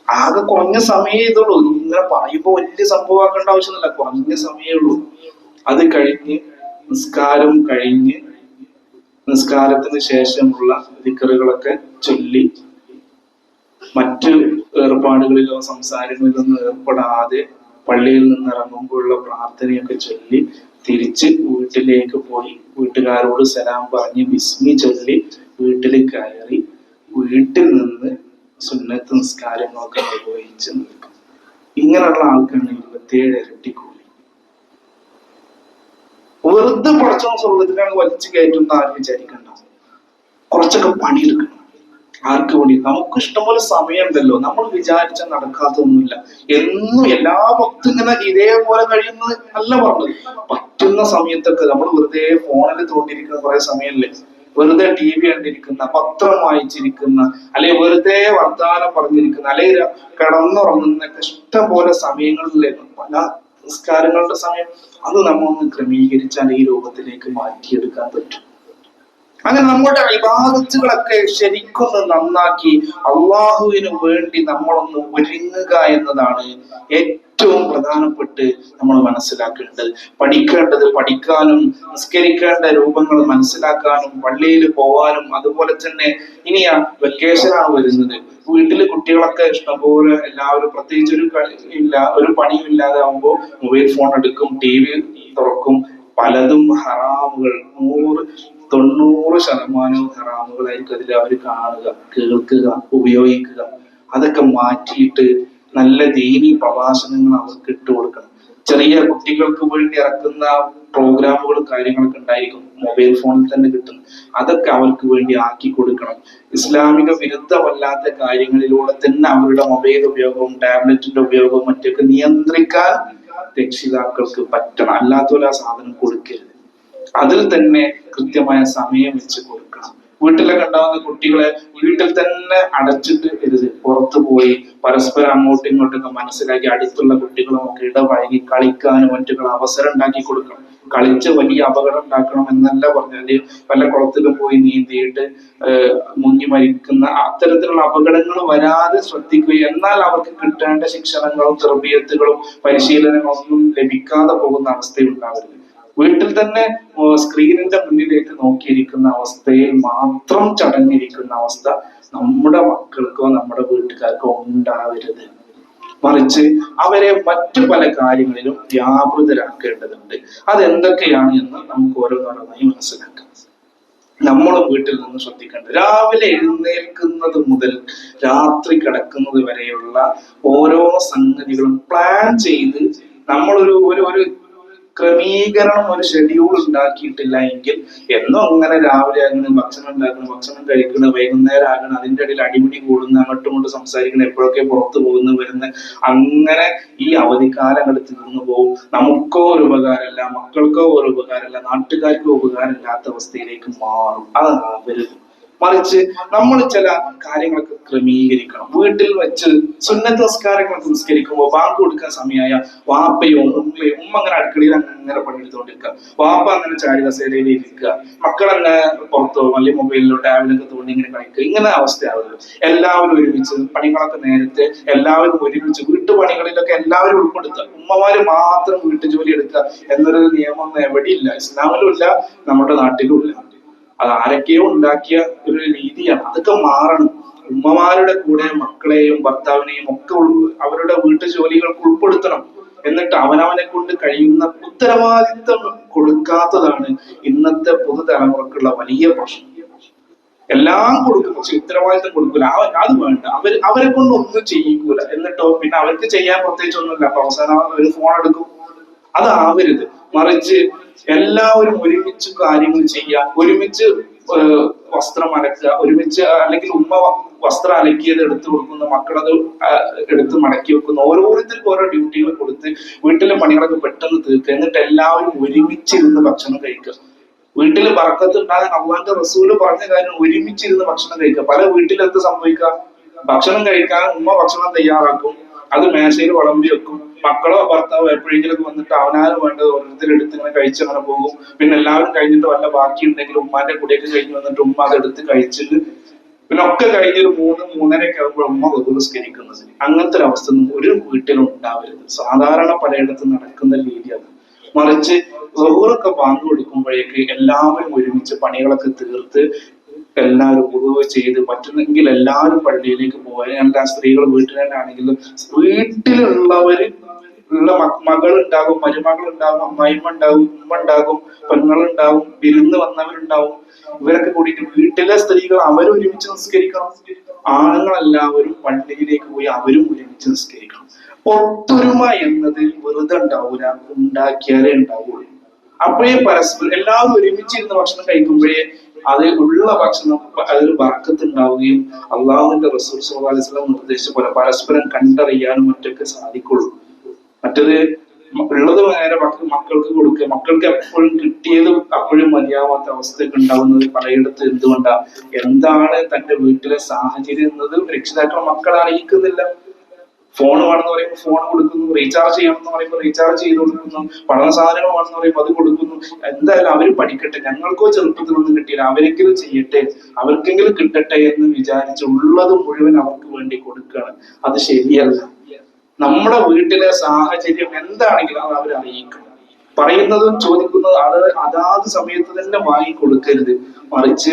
[SPEAKER 1] ആകെ കുറഞ്ഞ സമയമേ ഇതുള്ളൂ. ഇങ്ങനെ പറയുമ്പോ വലിയ സംഭവമാക്കേണ്ട ആവശ്യമൊന്നുമില്ല, കുറഞ്ഞ സമയമേ ഉള്ളൂ. അത് കഴിഞ്ഞ് നിസ്കാരം കഴിഞ്ഞ് നിസ്കാരത്തിന് ശേഷമുള്ള ദിക്റുകളൊക്കെ ചൊല്ലി മറ്റ് ഏർപ്പാടുകളിലോ സംസാരങ്ങളിലൊന്നും ഏർപ്പെടാതെ പള്ളിയിൽ നിന്ന് ഇറങ്ങുമ്പോഴുള്ള പ്രാർത്ഥനയൊക്കെ ചൊല്ലി തിരിച്ച് വീട്ടിലേക്ക് പോയി വീട്ടുകാരോട് സലാം പറഞ്ഞ് ബിസ്മി ചൊല്ലി വീട്ടിൽ കയറി വീട്ടിൽ നിന്ന് സുന്നത്ത് നിസ്കാരങ്ങളൊക്കെ നിർവഹിച്ച് നിൽക്കും. ഇങ്ങനെയുള്ള ആൾക്കാണ് 27 ഇരട്ടി കൂലി. വെറുതെ പടച്ചോൻ സ്വർഗത്തിലാണ് വലിച്ചു കയറ്റുന്ന ആരും വിചാരിക്കണ്ട. കുറച്ചൊക്കെ പണിയെടുക്കണം. ആർക്ക് വേണ്ടി? നമുക്ക് ഇഷ്ടംപോലെ സമയമുണ്ടല്ലോ. നമ്മൾ വിചാരിച്ചാൽ നടക്കാത്തൊന്നുമില്ല. എന്നും എല്ലാ ഭക്തും ഇങ്ങനെ ഇതേപോലെ കഴിയുന്നത് അല്ല പറഞ്ഞത്. പറ്റുന്ന സമയത്തൊക്കെ നമ്മൾ വെറുതെ ഫോണിൽ തോണ്ടിയിരിക്കുന്ന കുറെ സമയമല്ലേ, വെറുതെ TV കണ്ടിരിക്കുന്ന, പത്രം വായിച്ചിരിക്കുന്ന, അല്ലെ വെറുതെ വർത്തമാനം പറഞ്ഞിരിക്കുന്ന, അല്ലെ കിടന്നുറങ്ങുന്നൊക്കെ ഇഷ്ടം പോലെ സമയങ്ങളിലേക്ക് പല നിസ്കാരങ്ങളുടെ സമയം അത് നമ്മളൊന്ന് ക്രമീകരിച്ചാൽ ഈ രൂപത്തിലേക്ക് മാറ്റിയെടുക്കാൻ പറ്റും. അങ്ങനെ നമ്മുടെ ഇബാദത്തുകളൊക്കെ ശരിക്കൊന്ന് നന്നാക്കി അള്ളാഹുവിന് വേണ്ടി നമ്മളൊന്ന് ഒരുങ്ങുക എന്നതാണ് ഏറ്റവും പ്രധാനപ്പെട്ട് നമ്മൾ മനസ്സിലാക്കേണ്ടത്. പഠിക്കാനും നിസ്കരിക്കേണ്ട രൂപങ്ങൾ മനസ്സിലാക്കാനും പള്ളിയിൽ പോവാനും, അതുപോലെ തന്നെ ഇനി വെക്കേഷനാണ് വരുന്നത്. വീട്ടില് കുട്ടികളൊക്കെ ഇഷ്ടംപോലെ എല്ലാവരും പ്രത്യേകിച്ച് ഒരു പണിയും ഇല്ലാതെ ആകുമ്പോൾ മൊബൈൽ ഫോൺ എടുക്കും, TV തുറക്കും. പലതും ഹറാമുകൾ 90% ഹറാമുകളായിരിക്കും അതിൽ അവർ കാണുക, കേൾക്കുക, ഉപയോഗിക്കുക. അതൊക്കെ മാറ്റിയിട്ട് നല്ല ദീനി പ്രഭാഷണങ്ങൾ അവർക്ക് ഇട്ട് കൊടുക്കണം. ചെറിയ കുട്ടികൾക്ക് വേണ്ടി ഇറക്കുന്ന പ്രോഗ്രാമുകളും കാര്യങ്ങളൊക്കെ ഉണ്ടായിരിക്കും, മൊബൈൽ ഫോണിൽ തന്നെ കിട്ടുന്നു. അതൊക്കെ അവർക്ക് വേണ്ടി ആക്കി കൊടുക്കണം. ഇസ്ലാമിക വിരുദ്ധമല്ലാത്ത കാര്യങ്ങളിലൂടെ തന്നെ അവരുടെ മൊബൈൽ ഉപയോഗവും ടാബ്ലറ്റിന്റെ ഉപയോഗവും മറ്റൊക്കെ നിയന്ത്രിക്കാൻ രക്ഷിതാക്കൾക്ക് പറ്റണം. അല്ലാത്തവരെ ആ സാധനം കൊടുക്കരുത്. അതിൽ തന്നെ കൃത്യമായ സമയം വെച്ച് കൊടുക്കണം. വീട്ടിലൊക്കെ ഉണ്ടാകുന്ന കുട്ടികളെ വീട്ടിൽ തന്നെ അടച്ചിട്ട് എഴുതി പുറത്തു പോയി പരസ്പരം അങ്ങോട്ടും ഇങ്ങോട്ടൊക്കെ മനസ്സിലാക്കി അടുത്തുള്ള കുട്ടികളുമൊക്കെ ഇടപഴകി കളിക്കാനും മറ്റുള്ള അവസരം ഉണ്ടാക്കി കൊടുക്കണം. കളിച്ച് വലിയ അപകടം ഉണ്ടാക്കണം എന്നല്ല പറഞ്ഞാല് പല കുളത്തിലും പോയി നീന്തിയിട്ട് മുങ്ങി മരിക്കുന്ന അത്തരത്തിലുള്ള അപകടങ്ങൾ വരാതെ ശ്രദ്ധിക്കുക. എന്നാൽ അവർക്ക് കിട്ടേണ്ട ശിക്ഷണങ്ങളും തർബീയത്തുകളും പരിശീലനങ്ങളും ഒന്നും ലഭിക്കാതെ പോകുന്ന അവസ്ഥയുണ്ടാവരുത്. വീട്ടിൽ തന്നെ സ്ക്രീനിന്റെ മുന്നിലേക്ക് നോക്കിയിരിക്കുന്ന അവസ്ഥയിൽ മാത്രം ചടഞ്ഞിരിക്കുന്ന അവസ്ഥ നമ്മുടെ മക്കൾക്കോ നമ്മുടെ വീട്ടുകാർക്കോ ഉണ്ടാവരുത്. മറിച്ച് അവരെ മറ്റു പല കാര്യങ്ങളിലും വ്യാപൃതരാക്കേണ്ടതുണ്ട്. അതെന്തൊക്കെയാണ് എന്ന് നമുക്ക് ഓരോന്നോരോന്നായി മനസ്സിലാക്കാം. നമ്മളും വീട്ടിൽ നിന്ന് ശ്രദ്ധിക്കേണ്ടത് രാവിലെ എഴുന്നേൽക്കുന്നത് മുതൽ രാത്രി കിടക്കുന്നത് വരെയുള്ള ഓരോ സംഗതികളും പ്ലാൻ ചെയ്ത് നമ്മളൊരു ഒരു ക്രമീകരണം, ഒരു ഷെഡ്യൂൾ ഉണ്ടാക്കിയിട്ടില്ല എങ്കിൽ എന്നും അങ്ങനെ രാവിലെ അങ്ങനെ ഭക്ഷണം ഉണ്ടാക്കണം, ഭക്ഷണം കഴിക്കണം, വൈകുന്നേരം ആകണം, അതിൻ്റെ ഇടയിൽ അടിപിടി കൂടുന്ന, അങ്ങോട്ടും ഇങ്ങോട്ടും സംസാരിക്കണം, എപ്പോഴൊക്കെ പുറത്തു പോകുന്നു വരുന്ന, അങ്ങനെ ഈ അവധിക്കാലങ്ങൾ തീർന്നു പോകും. നമുക്കോ ഒരു ഉപകാരമല്ല, മക്കൾക്കോ ഒരു ഉപകാരമല്ല, നാട്ടുകാർക്കോ ഉപകാരമില്ലാത്ത അവസ്ഥയിലേക്ക് മാറും. അതാവരുത്. മറിച്ച് നമ്മൾ ചില കാര്യങ്ങളൊക്കെ ക്രമീകരിക്കണം. വീട്ടിൽ വെച്ച് സുന്നത്ത് നിസ്കാരങ്ങളൊക്കെ നിസ്കരിക്കുമ്പോൾ ബാങ്ക് കൊടുക്കാൻ സമയമായ വാപ്പയും ഉമ്മയും, ഉമ്മ അങ്ങനെ അടുക്കളയിൽ അങ്ങനെ പണിയെടുത്തുകൊണ്ടിരിക്കുക, വാപ്പ അങ്ങനെ ചാരി കസേരയിൽ ഇരിക്കുക, മക്കളങ്ങനെ പുറത്തോ അല്ലെങ്കിൽ മൊബൈലിലോ ടാബിലൊക്കെ തോന്നി ഇങ്ങനെ കളിക്കുക. ഇങ്ങനെ അവസ്ഥയാവുന്നത്. എല്ലാവരും ഒരുമിച്ച് പണികളൊക്കെ നേരത്തെ എല്ലാവരും ഒരുമിച്ച് വീട്ടുപണികളിലൊക്കെ എല്ലാവരും ഉൾപ്പെടുത്തുക. ഉമ്മമാര് മാത്രം വീട്ടുജോലി എടുക്കുക എന്നൊരു നിയമം എവിടെയില്ല, ഇസ്ലാമിലും ഇല്ല, നമ്മുടെ നാട്ടിലും ഇല്ല. അത് ആരൊക്കെയോ ഉണ്ടാക്കിയ ഒരു രീതിയാണ്. അതൊക്കെ മാറണം. ഉമ്മമാരുടെ കൂടെ മക്കളെയും ഭർത്താവിനെയും ഒക്കെ അവരുടെ വീട്ടു ജോലികൾക്ക് ഉൾപ്പെടുത്തണം. എന്നിട്ട് അവനവനെ കൊണ്ട് കഴിയുന്ന ഉത്തരവാദിത്വം കൊടുക്കാത്തതാണ് ഇന്നത്തെ പുതുതലമുറക്കുള്ള വലിയ പ്രശ്നം. എല്ലാം കൊടുക്കും, പക്ഷെ ഉത്തരവാദിത്വം കൊടുക്കൂല. അത് വേണ്ട, അവരെ കൊണ്ട് ഒന്നും ചെയ്യിക്കൂല. എന്നിട്ടോ പിന്നെ അവർക്ക് ചെയ്യാൻ പ്രത്യേകിച്ച് ഒന്നുമില്ല, അപ്പൊ അവസാനം ഒരു ഫോൺ എടുക്കും. അതാവരുത്. മറിച്ച് എല്ലാവരും ഒരുമിച്ച് കാര്യങ്ങൾ ചെയ്യുക, ഒരുമിച്ച് വസ്ത്രം അലക്കുക, ഒരുമിച്ച് അല്ലെങ്കിൽ ഉമ്മ വസ്ത്രം അലക്കിയത് എടുത്തു കൊടുക്കുന്നു, മക്കളത് എടുത്ത് മടക്കി വെക്കുന്നു. ഓരോരുത്തർക്കും ഓരോ ഡ്യൂട്ടികൾ കൊടുത്ത് വീട്ടിലെ പണികളൊക്കെ പെട്ടെന്ന് തീർക്കുക. എന്നിട്ട് എല്ലാവരും ഒരുമിച്ചിരുന്ന് ഭക്ഷണം കഴിക്കുക. വീട്ടിൽ ബർക്കത്ത് ഉണ്ടാകാൻ അള്ളാന്റെ റസൂല് പറഞ്ഞ കാര്യം ഒരുമിച്ചിരുന്ന് ഭക്ഷണം കഴിക്കുക. പല വീട്ടിലെന്ത് സംഭവിക്കുക, ഭക്ഷണം കഴിക്കാൻ ഉമ്മ ഭക്ഷണം തയ്യാറാക്കും, അത് മേശയിൽ വിളമ്പി വെക്കും. മക്കളോ ഭർത്താവോ എപ്പോഴെങ്കിലും വന്നിട്ട് അവനാരും വേണ്ടത് ഓരോരുത്തർ എടുത്ത് ഇങ്ങനെ കഴിച്ചങ്ങനെ പോകും. പിന്നെ എല്ലാവരും കഴിഞ്ഞിട്ട് വല്ല ബാക്കി ഉണ്ടെങ്കിൽ ഉമ്മാന്റെ കൂടെയൊക്കെ കഴിഞ്ഞ് വന്നിട്ട് ഉമ്മ അത് എടുത്ത് കഴിച്ചിട്ട് പിന്നെ ഒക്കെ കഴിഞ്ഞൊരു 3-3:30 ആകുമ്പോൾ ഉമ്മ നിസ്കരിക്കുന്നത്. അങ്ങനത്തെ ഒരു അവസ്ഥ ഒരു വീട്ടിലും ഉണ്ടാവരുത്. സാധാരണ പലയിടത്തും നടക്കുന്ന രീതിയാണ്. മറിച്ച് ഒക്കെ ബാങ്ക് കൊടുക്കുമ്പോഴേക്ക് എല്ലാവരും ഒരുമിച്ച് പണികളൊക്കെ തീർത്ത് എല്ലാവരും ഉദവ് ചെയ്ത് പറ്റുന്നെങ്കിൽ എല്ലാവരും പള്ളിയിലേക്ക് പോകാൻ. എല്ലാ സ്ത്രീകൾ വീട്ടിൽ തന്നെ ആണെങ്കിലും വീട്ടിലുള്ളവര് ഉള്ള മകളുണ്ടാകും, മരുമകളുണ്ടാകും, അമ്മായിമ്മ ഉണ്ടാകും, ഉമ്മ ഉണ്ടാകും, പെങ്ങളുണ്ടാവും, വിരുന്ന് വന്നവരുണ്ടാവും. ഇവരൊക്കെ കൂടിയിട്ട് വീട്ടിലെ സ്ത്രീകൾ അവരും ഒരുമിച്ച് നിസ്കരിക്കണം. ആണുങ്ങളെല്ലാവരും പള്ളിയിലേക്ക് പോയി അവരും ഒരുമിച്ച് നിസ്കരിക്കണം. ഒത്തൊരുമ എന്നത് വെറുതെ ഉണ്ടാവൂല, ഉണ്ടാക്കിയാലേ ഉണ്ടാവുള്ളൂ. അപ്പോഴേ പരസ്പരം എല്ലാവരും ഒരുമിച്ചിരുന്ന് ഭക്ഷണം കഴിക്കുമ്പോഴേ അത് ഉള്ള ഭക്ഷണം അതിൽ ബർക്കത്ത് ഉണ്ടാവുകയും അള്ളാഹുവിന്റെ റസൂൽ സ്വല്ലല്ലാഹു അലൈഹി വസല്ലം നിർദ്ദേശിച്ച പോലെ പരസ്പരം കണ്ടറിയാനും മറ്റൊക്കെ സാധിക്കുള്ളൂ. മറ്റത് ഉള്ളത് നേരെ മക്കൾക്ക് കൊടുക്കുക, മക്കൾക്ക് എപ്പോഴും കിട്ടിയത് അപ്പോഴും മതിയാവാത്ത അവസ്ഥയൊക്കെ ഉണ്ടാവുന്നത് പലയിടത്ത് എന്തുകൊണ്ടാ? എന്താണ് തന്റെ വീട്ടിലെ സാഹചര്യം എന്നത് രക്ഷിതാക്കൾ മക്കളെ അറിയിക്കുന്നില്ല. ഫോൺ വേണമെന്ന് പറയുമ്പോൾ ഫോൺ കൊടുക്കുന്നു, റീചാർജ് ചെയ്യണമെന്ന് പറയുമ്പോൾ റീചാർജ് ചെയ്ത് കൊടുക്കുന്നു, പഠന സാധനങ്ങൾ വേണമെന്ന് പറയുമ്പോൾ അത് കൊടുക്കുന്നു. എന്തായാലും അവർ പഠിക്കട്ടെ, ഞങ്ങൾക്കോ ചെറുപ്പത്തിലൊന്നും കിട്ടിയില്ല, അവരെങ്കിലും ചെയ്യട്ടെ, അവർക്കെങ്കിലും കിട്ടട്ടെ എന്ന് വിചാരിച്ച് ഉള്ളത് മുഴുവൻ അവർക്ക് വേണ്ടി കൊടുക്കുകയാണ്. അത് ശരിയല്ല. നമ്മുടെ വീട്ടിലെ സാഹചര്യം എന്താണെങ്കിലും അത് അവർ അറിയിക്കണം. പറയുന്നതും ചോദിക്കുന്നതും അത് അതാത് സമയത്ത് തന്നെ വാങ്ങി കൊടുക്കരുത്. മറിച്ച്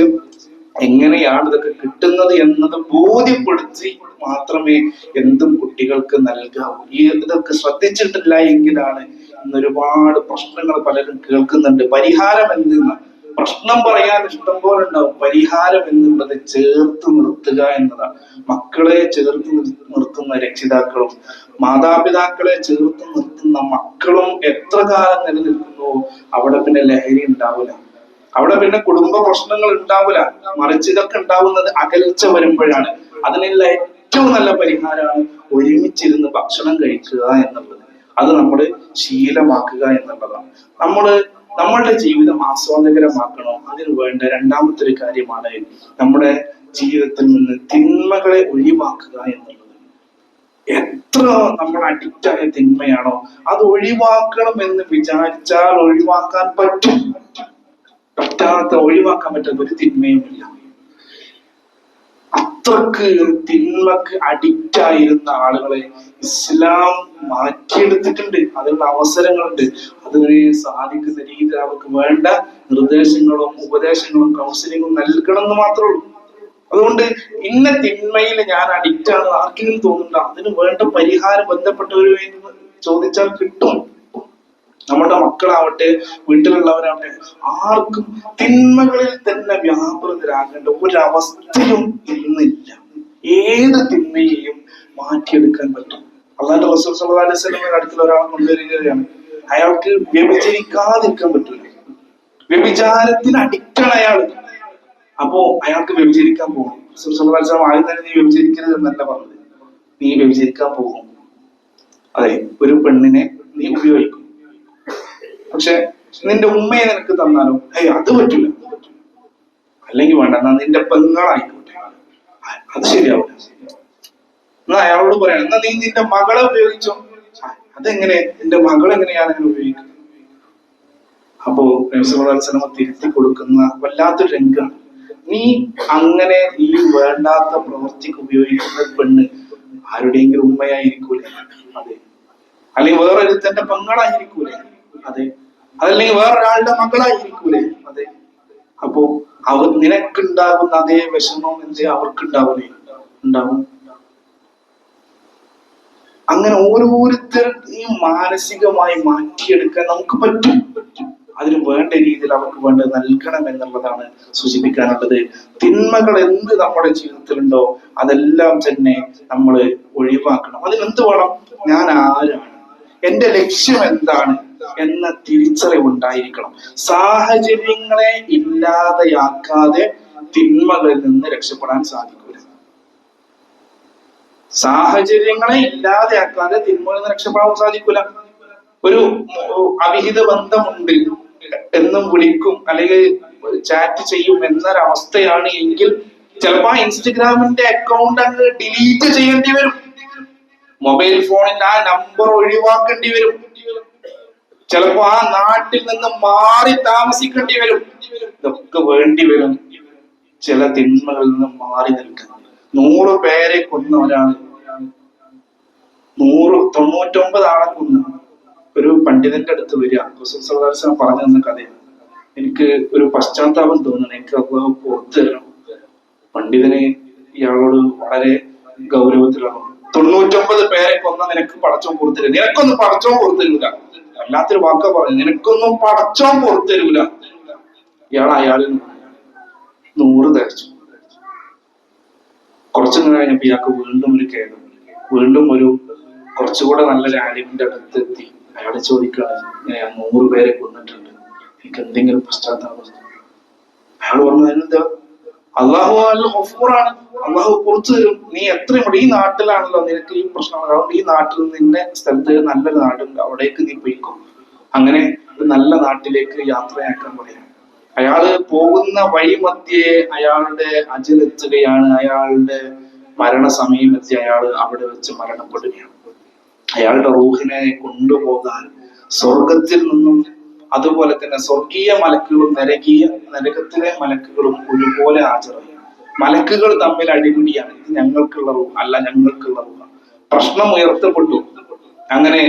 [SPEAKER 1] എങ്ങനെയാണ് ഇതൊക്കെ കിട്ടുന്നത് എന്നത് ബോധ്യപ്പെടുത്തി മാത്രമേ എന്തും കുട്ടികൾക്ക് നൽകാവൂ. ഇതൊക്കെ ശ്രദ്ധിച്ചിട്ടില്ല എങ്കിലാണ് ഇന്ന് ഒരുപാട് പ്രശ്നങ്ങൾ പലരും കേൾക്കുന്നുണ്ട്. പരിഹാരം എന്തെന്ന് പ്രശ്നം പറയാൻ ഇഷ്ടം പോലെ ഉണ്ടാവും. പരിഹാരം എന്നുള്ളത് ചേർത്ത് നിർത്തുക എന്നതാണ്. മക്കളെ ചേർത്ത് നിർത്തുന്ന രക്ഷിതാക്കളും മാതാപിതാക്കളെ ചേർത്ത് നിർത്തുന്ന മക്കളും എത്ര കാലം നിലനിൽക്കുന്നുവോ അവിടെ പിന്നെ ലഹരി ഉണ്ടാവില്ല, അവിടെ പിന്നെ കുടുംബ പ്രശ്നങ്ങൾ ഉണ്ടാവില്ല. മറിച്ച് ഇതൊക്കെ ഉണ്ടാവുന്നത് അകൽച്ച വരുമ്പോഴാണ്. അതിനുള്ള ഏറ്റവും നല്ല പരിഹാരമാണ് ഒരുമിച്ചിരുന്ന് ഭക്ഷണം കഴിക്കുക എന്നുള്ളത്. അത് നമ്മൾ ശീലമാക്കുക എന്നുള്ളതാണ്. നമ്മളുടെ ജീവിതം ആസ്വാദകരമാക്കണോ, അതിന് വേണ്ട രണ്ടാമത്തെ ഒരു കാര്യമാണ് നമ്മുടെ ജീവിതത്തിൽ നിന്ന് തിന്മകളെ ഒഴിവാക്കുക എന്നുള്ളത്. എത്ര നമ്മൾ അഡിക്റ്റ് ആയ തിന്മയാണോ അത് ഒഴിവാക്കണം എന്ന് വിചാരിച്ചാൽ ഒഴിവാക്കാൻ പറ്റും. ഒഴിവാക്കാൻ പറ്റാത്ത ഒരു തിന്മയുമില്ല. അത്രക്ക് തിന്മക്ക് അഡിക്റ്റ് ആയിരുന്ന ആളുകളെ ഇസ്ലാം മാറ്റിയെടുത്തിട്ടുണ്ട്. അതിനുള്ള അവസരങ്ങളുണ്ട്. അതിന് സാധിക്കുന്ന രീതിയിൽ അവർക്ക് വേണ്ട നിർദ്ദേശങ്ങളും ഉപദേശങ്ങളും കൗൺസിലിങ്ങും നൽകണം എന്ന് മാത്രമേ ഉള്ളൂ. അതുകൊണ്ട് ഇന്ന തിന്മയിൽ ഞാൻ അഡിക്റ്റ് ആണെന്ന് ആർക്കെങ്കിലും തോന്നുന്നുണ്ടോ? അതിന് വേണ്ട പരിഹാരം ബന്ധപ്പെട്ടവരുമായി ചോദിച്ചാൽ കിട്ടും. നമ്മുടെ മക്കളാവട്ടെ, വീട്ടിലുള്ളവരാവട്ടെ, ആർക്കും തിന്മകളിൽ തന്നെ വ്യാപൃതരാകേണ്ട ഒരവസ്ഥയും ഇന്നില്ല. ഏത് തിന്മയെയും മാറ്റിയെടുക്കാൻ പറ്റും. അല്ലാഹുവിന്റെ റസൂൽ സ്വല്ലല്ലാഹു അലൈഹി വസല്ലമയുടെ അടുക്കൽ ഒരാളെ കൊണ്ടുവരികയാണ്. അയാൾക്ക് വ്യഭിചരിക്കാതിരിക്കാൻ പറ്റില്ല. വ്യഭിചാരത്തിന് അഡിക്റ്റാണ് അയാൾ. അപ്പോ അയാൾക്ക് വ്യഭിചരിക്കാൻ പോകും. റസൂൽ സ്വല്ലല്ലാഹു അലൈഹി വസല്ലം ആദ്യം തന്നെ നീ വ്യഭിചരിക്കരുത് എന്നല്ല പറഞ്ഞത്, നീ വ്യഭിചരിക്കാൻ പോകും. അതെ, ഒരു പെണ്ണിനെ നീ ഉപയോഗിക്കും. പക്ഷെ നിന്റെ ഉമ്മയെ നിനക്ക് തന്നാലോ? അത് പറ്റില്ല. അല്ലെങ്കിൽ വേണ്ട, എന്നാ നിന്റെ പെങ്ങളായിക്കോട്ടെ, അത് ശരിയാവില്ല. എന്നാ അയാളോട് പറയാം, എന്നാ നീ നിന്റെ മകളെ ഉപയോഗിച്ചോ? അതെങ്ങനെ? നിന്റെ മകൾ എങ്ങനെയാണ് അങ്ങനെ ഉപയോഗിക്കുന്നത്? അപ്പോ നബി തിരുത്തി കൊടുക്കുന്ന വല്ലാത്തൊരു രംഗമാണ്. നീ അങ്ങനെ ഈ വേണ്ടാത്ത പ്രവൃത്തിക്ക് ഉപയോഗിക്കുന്ന പെണ്ണ് ആരുടെയെങ്കിലും ഉമ്മയായിരിക്കൂലേ? അതെ. അല്ലെങ്കിൽ വേറൊരുത്തന്റെ പെങ്ങളായിരിക്കൂലേ? അതെ. അതല്ലെങ്കിൽ വേറൊരാളുടെ മകളായിരിക്കൂലേ? അതെ. അപ്പോ നിനക്കുണ്ടാകുന്ന അതേ വിഷമം എന്ത് അവർക്കുണ്ടാവില്ലേ? ഉണ്ടാവും. അങ്ങനെ ഓരോരുത്തരെയും മാനസികമായി മാറ്റിയെടുക്കാൻ നമുക്ക് പറ്റും. അതിന് വേണ്ട രീതിയിൽ അവർക്ക് വേണ്ടത് നൽകണം എന്നുള്ളതാണ് സൂചിപ്പിക്കാനുള്ളത്. തിന്മകൾ എന്ത് നമ്മുടെ ജീവിതത്തിലുണ്ടോ അതെല്ലാം തന്നെ നമ്മൾ ഒഴിവാക്കണം. അതിനെന്ത് വേണം? ഞാൻ ആരാണ്, എന്റെ ലക്ഷ്യം എന്താണ് എന്ന തിരിച്ചറിവുണ്ടായിരിക്കണം. സാഹചര്യങ്ങളെ ഇല്ലാതെയാക്കാതെ തിന്മകളിൽ നിന്ന് രക്ഷപ്പെടാൻ സാധിക്കില്ല. സാഹചര്യങ്ങളെ ഇല്ലാതെയാക്കാതെ തിന്മകളിൽ നിന്ന് രക്ഷപ്പെടാൻ സാധിക്കില്ല. ഒരു അവിഹിത ബന്ധമുണ്ട്, എന്നും വിളിക്കും അല്ലെങ്കിൽ ചാറ്റ് ചെയ്യും എന്നൊരവസ്ഥയാണ് എങ്കിൽ ചിലപ്പോ ഇൻസ്റ്റഗ്രാമിന്റെ അക്കൗണ്ട് അങ്ങ് ഡിലീറ്റ് ചെയ്യേണ്ടി വരും. മൊബൈൽ ഫോണിന്റെ ആ നമ്പർ ഒഴിവാക്കേണ്ടി വരും. ചിലപ്പോ ആ നാട്ടിൽ നിന്ന് മാറി താമസിക്കേണ്ടി വരും. ഇതൊക്കെ വേണ്ടി വരും ചില തിന്മകളിൽ നിന്ന് മാറി നിൽക്കാൻ. 100 പേരെ കൊന്ന ഒരാൾ 99 ആളെ കൊന്നു. ഒരു പണ്ഡിതന്റെ അടുത്ത് വരിക, റസൂൽ പറഞ്ഞു തന്ന കഥയാണ്. എനിക്ക് ഒരു പശ്ചാത്താപം തോന്നുന്നു, എനിക്ക് അള്ളാഹു പുറത്തു തരണം. പണ്ഡിതന് ഇയാളോട് വളരെ ഗൗരവത്തിലാണ്. 99 പേരെ കൊന്ന നിനക്ക് പടച്ചോൻ പുറത്തരില്ല, നിനക്കൊന്നും പടച്ചോൻ പുറത്തരൂല. അല്ലാത്തൊരു വാക്ക പറഞ്ഞു, നിനക്കൊന്നും പടച്ചോൻ പുറത്തരൂല. അയാളിൽ 100 തയ്ച്ചു. കുറച്ചു കഴിഞ്ഞപ്പോ ഇയാൾക്ക് വീണ്ടും ഒരു കേന്ദ്രം, വീണ്ടും ഒരു കുറച്ചുകൂടെ നല്ലൊരു ആലിമിന്റെ അടുത്തെത്തി. അയാൾ ചോദിക്കുകയാണ്, ഞാൻ 100 പേരെ കൊന്നിട്ടുണ്ട്, എനിക്ക് എന്തെങ്കിലും പശ്ചാത്താപം? അയാൾ പറഞ്ഞു, അതിനെന്താ, അള്ളാഹു ഗഫൂറാണ്, അള്ളാഹു പുറത്തു തരും. നീ എത്രയും ഈ നാട്ടിലാണല്ലോ നിനക്ക് ഈ പ്രശ്നമാണ്, അതുകൊണ്ട് ഈ നാട്ടിൽ നിന്നെ സ്ഥലത്ത് നല്ലൊരു നാടുണ്ട്, അവിടേക്ക് നീ പോയിക്കും. അങ്ങനെ ഒരു നല്ല നാട്ടിലേക്ക് യാത്രയാക്കാൻ പറയാം. അയാള് പോകുന്ന വഴി മധ്യേ അയാളുടെ അജലെത്തുകയാണ്. അയാളുടെ മരണസമയം എത്തി അയാള് അവിടെ വെച്ച് മരണപ്പെടുകയാണ്. അയാളുടെ റൂഹിനെ കൊണ്ടുപോകാൻ സ്വർഗത്തിൽ നിന്നും അതുപോലെ തന്നെ സ്വർഗീയ മലക്കുകളും നരകത്തിലെ മലക്കുകളും ഒരുപോലെ ഹാജരായി. മലക്കുകൾ തമ്മിൽ അടിപിടിയാണ്, ഇത് ഞങ്ങൾക്കുള്ള റൂഹ് അല്ല, ഞങ്ങൾക്കുള്ള റൂഹ്. പ്രശ്നം ഉയർത്തപ്പെട്ടു. അങ്ങനെ